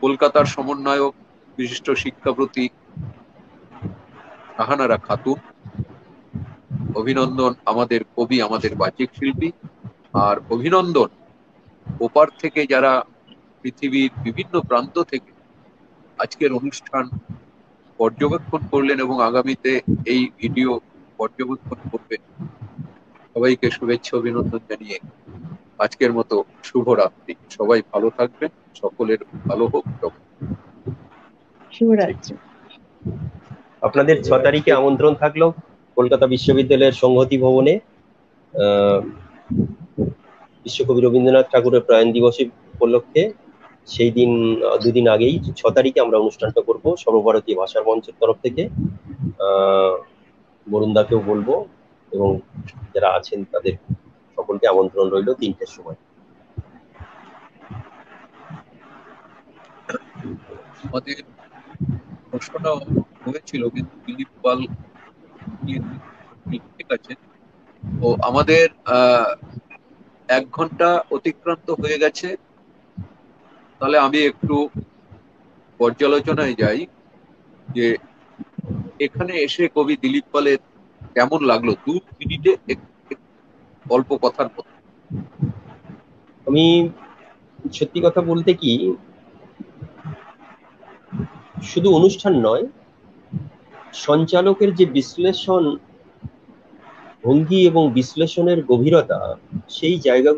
কলকাতার সমন্বয়ক বিশিষ্ট শিক্ষাপ্রতীক শাহানারা খাতুন, অভিনন্দন আমাদের কবি, আমাদের বাচিক শিল্পী, আর অভিনন্দন ওপার থেকে যারা পৃথিবীর বিভিন্ন প্রান্ত থেকে আজকের অনুষ্ঠান পর্যবেক্ষণ করলেন এবং আগামীতে এই ভিডিও পর্যবেক্ষণ করবেন। সবাইকে শুভেচ্ছা অভিনন্দন জানিয়ে আজকের মতো শুভরাত্রি। সবাই ভালো থাকবেন, সকলের ভালো হোক। শুভরাত্রি। আপনাদের 6 তারিখে আমন্ত্রণ থাকলো কলকাতা বিশ্ববিদ্যালয়ের সংহতি ভবনে আহ বিশ্বকবি রবীন্দ্রনাথ ঠাকুরের প্রয়াণ দিবস উপলক্ষে। সেই দিন 2 দিন আগেই 6 তারিখে আমরা অনুষ্ঠানটা করব সর্বভারতীয় ভাষার মঞ্চের তরফ থেকে। বরুণদাকেও বলবো এবং যারা আছেন তাদের সকলকে আমন্ত্রণ রইল 3টের সময়। আমাদের প্রশ্নটা হয়েছিল কিন্তু দিলীপ পাল ঠিক আছে। তো আমাদের 1 ঘন্টা অতিক্রান্ত হয়ে গেছে। তাহলে আমি একটু পর্যালোচনায় যাই যে এখানে এসে কবি দিলীপ পালের কেমন লাগলো 2 মিনিটে অল্প কথার মধ্যে। আমি সত্যি কথা বলতে কি, শুধু অনুষ্ঠান নয়, সঞ্চালকের যে বিশ্লেষণ ভঙ্গি এবং বিশ্লেষণের গভীরতা, সেই জায়গা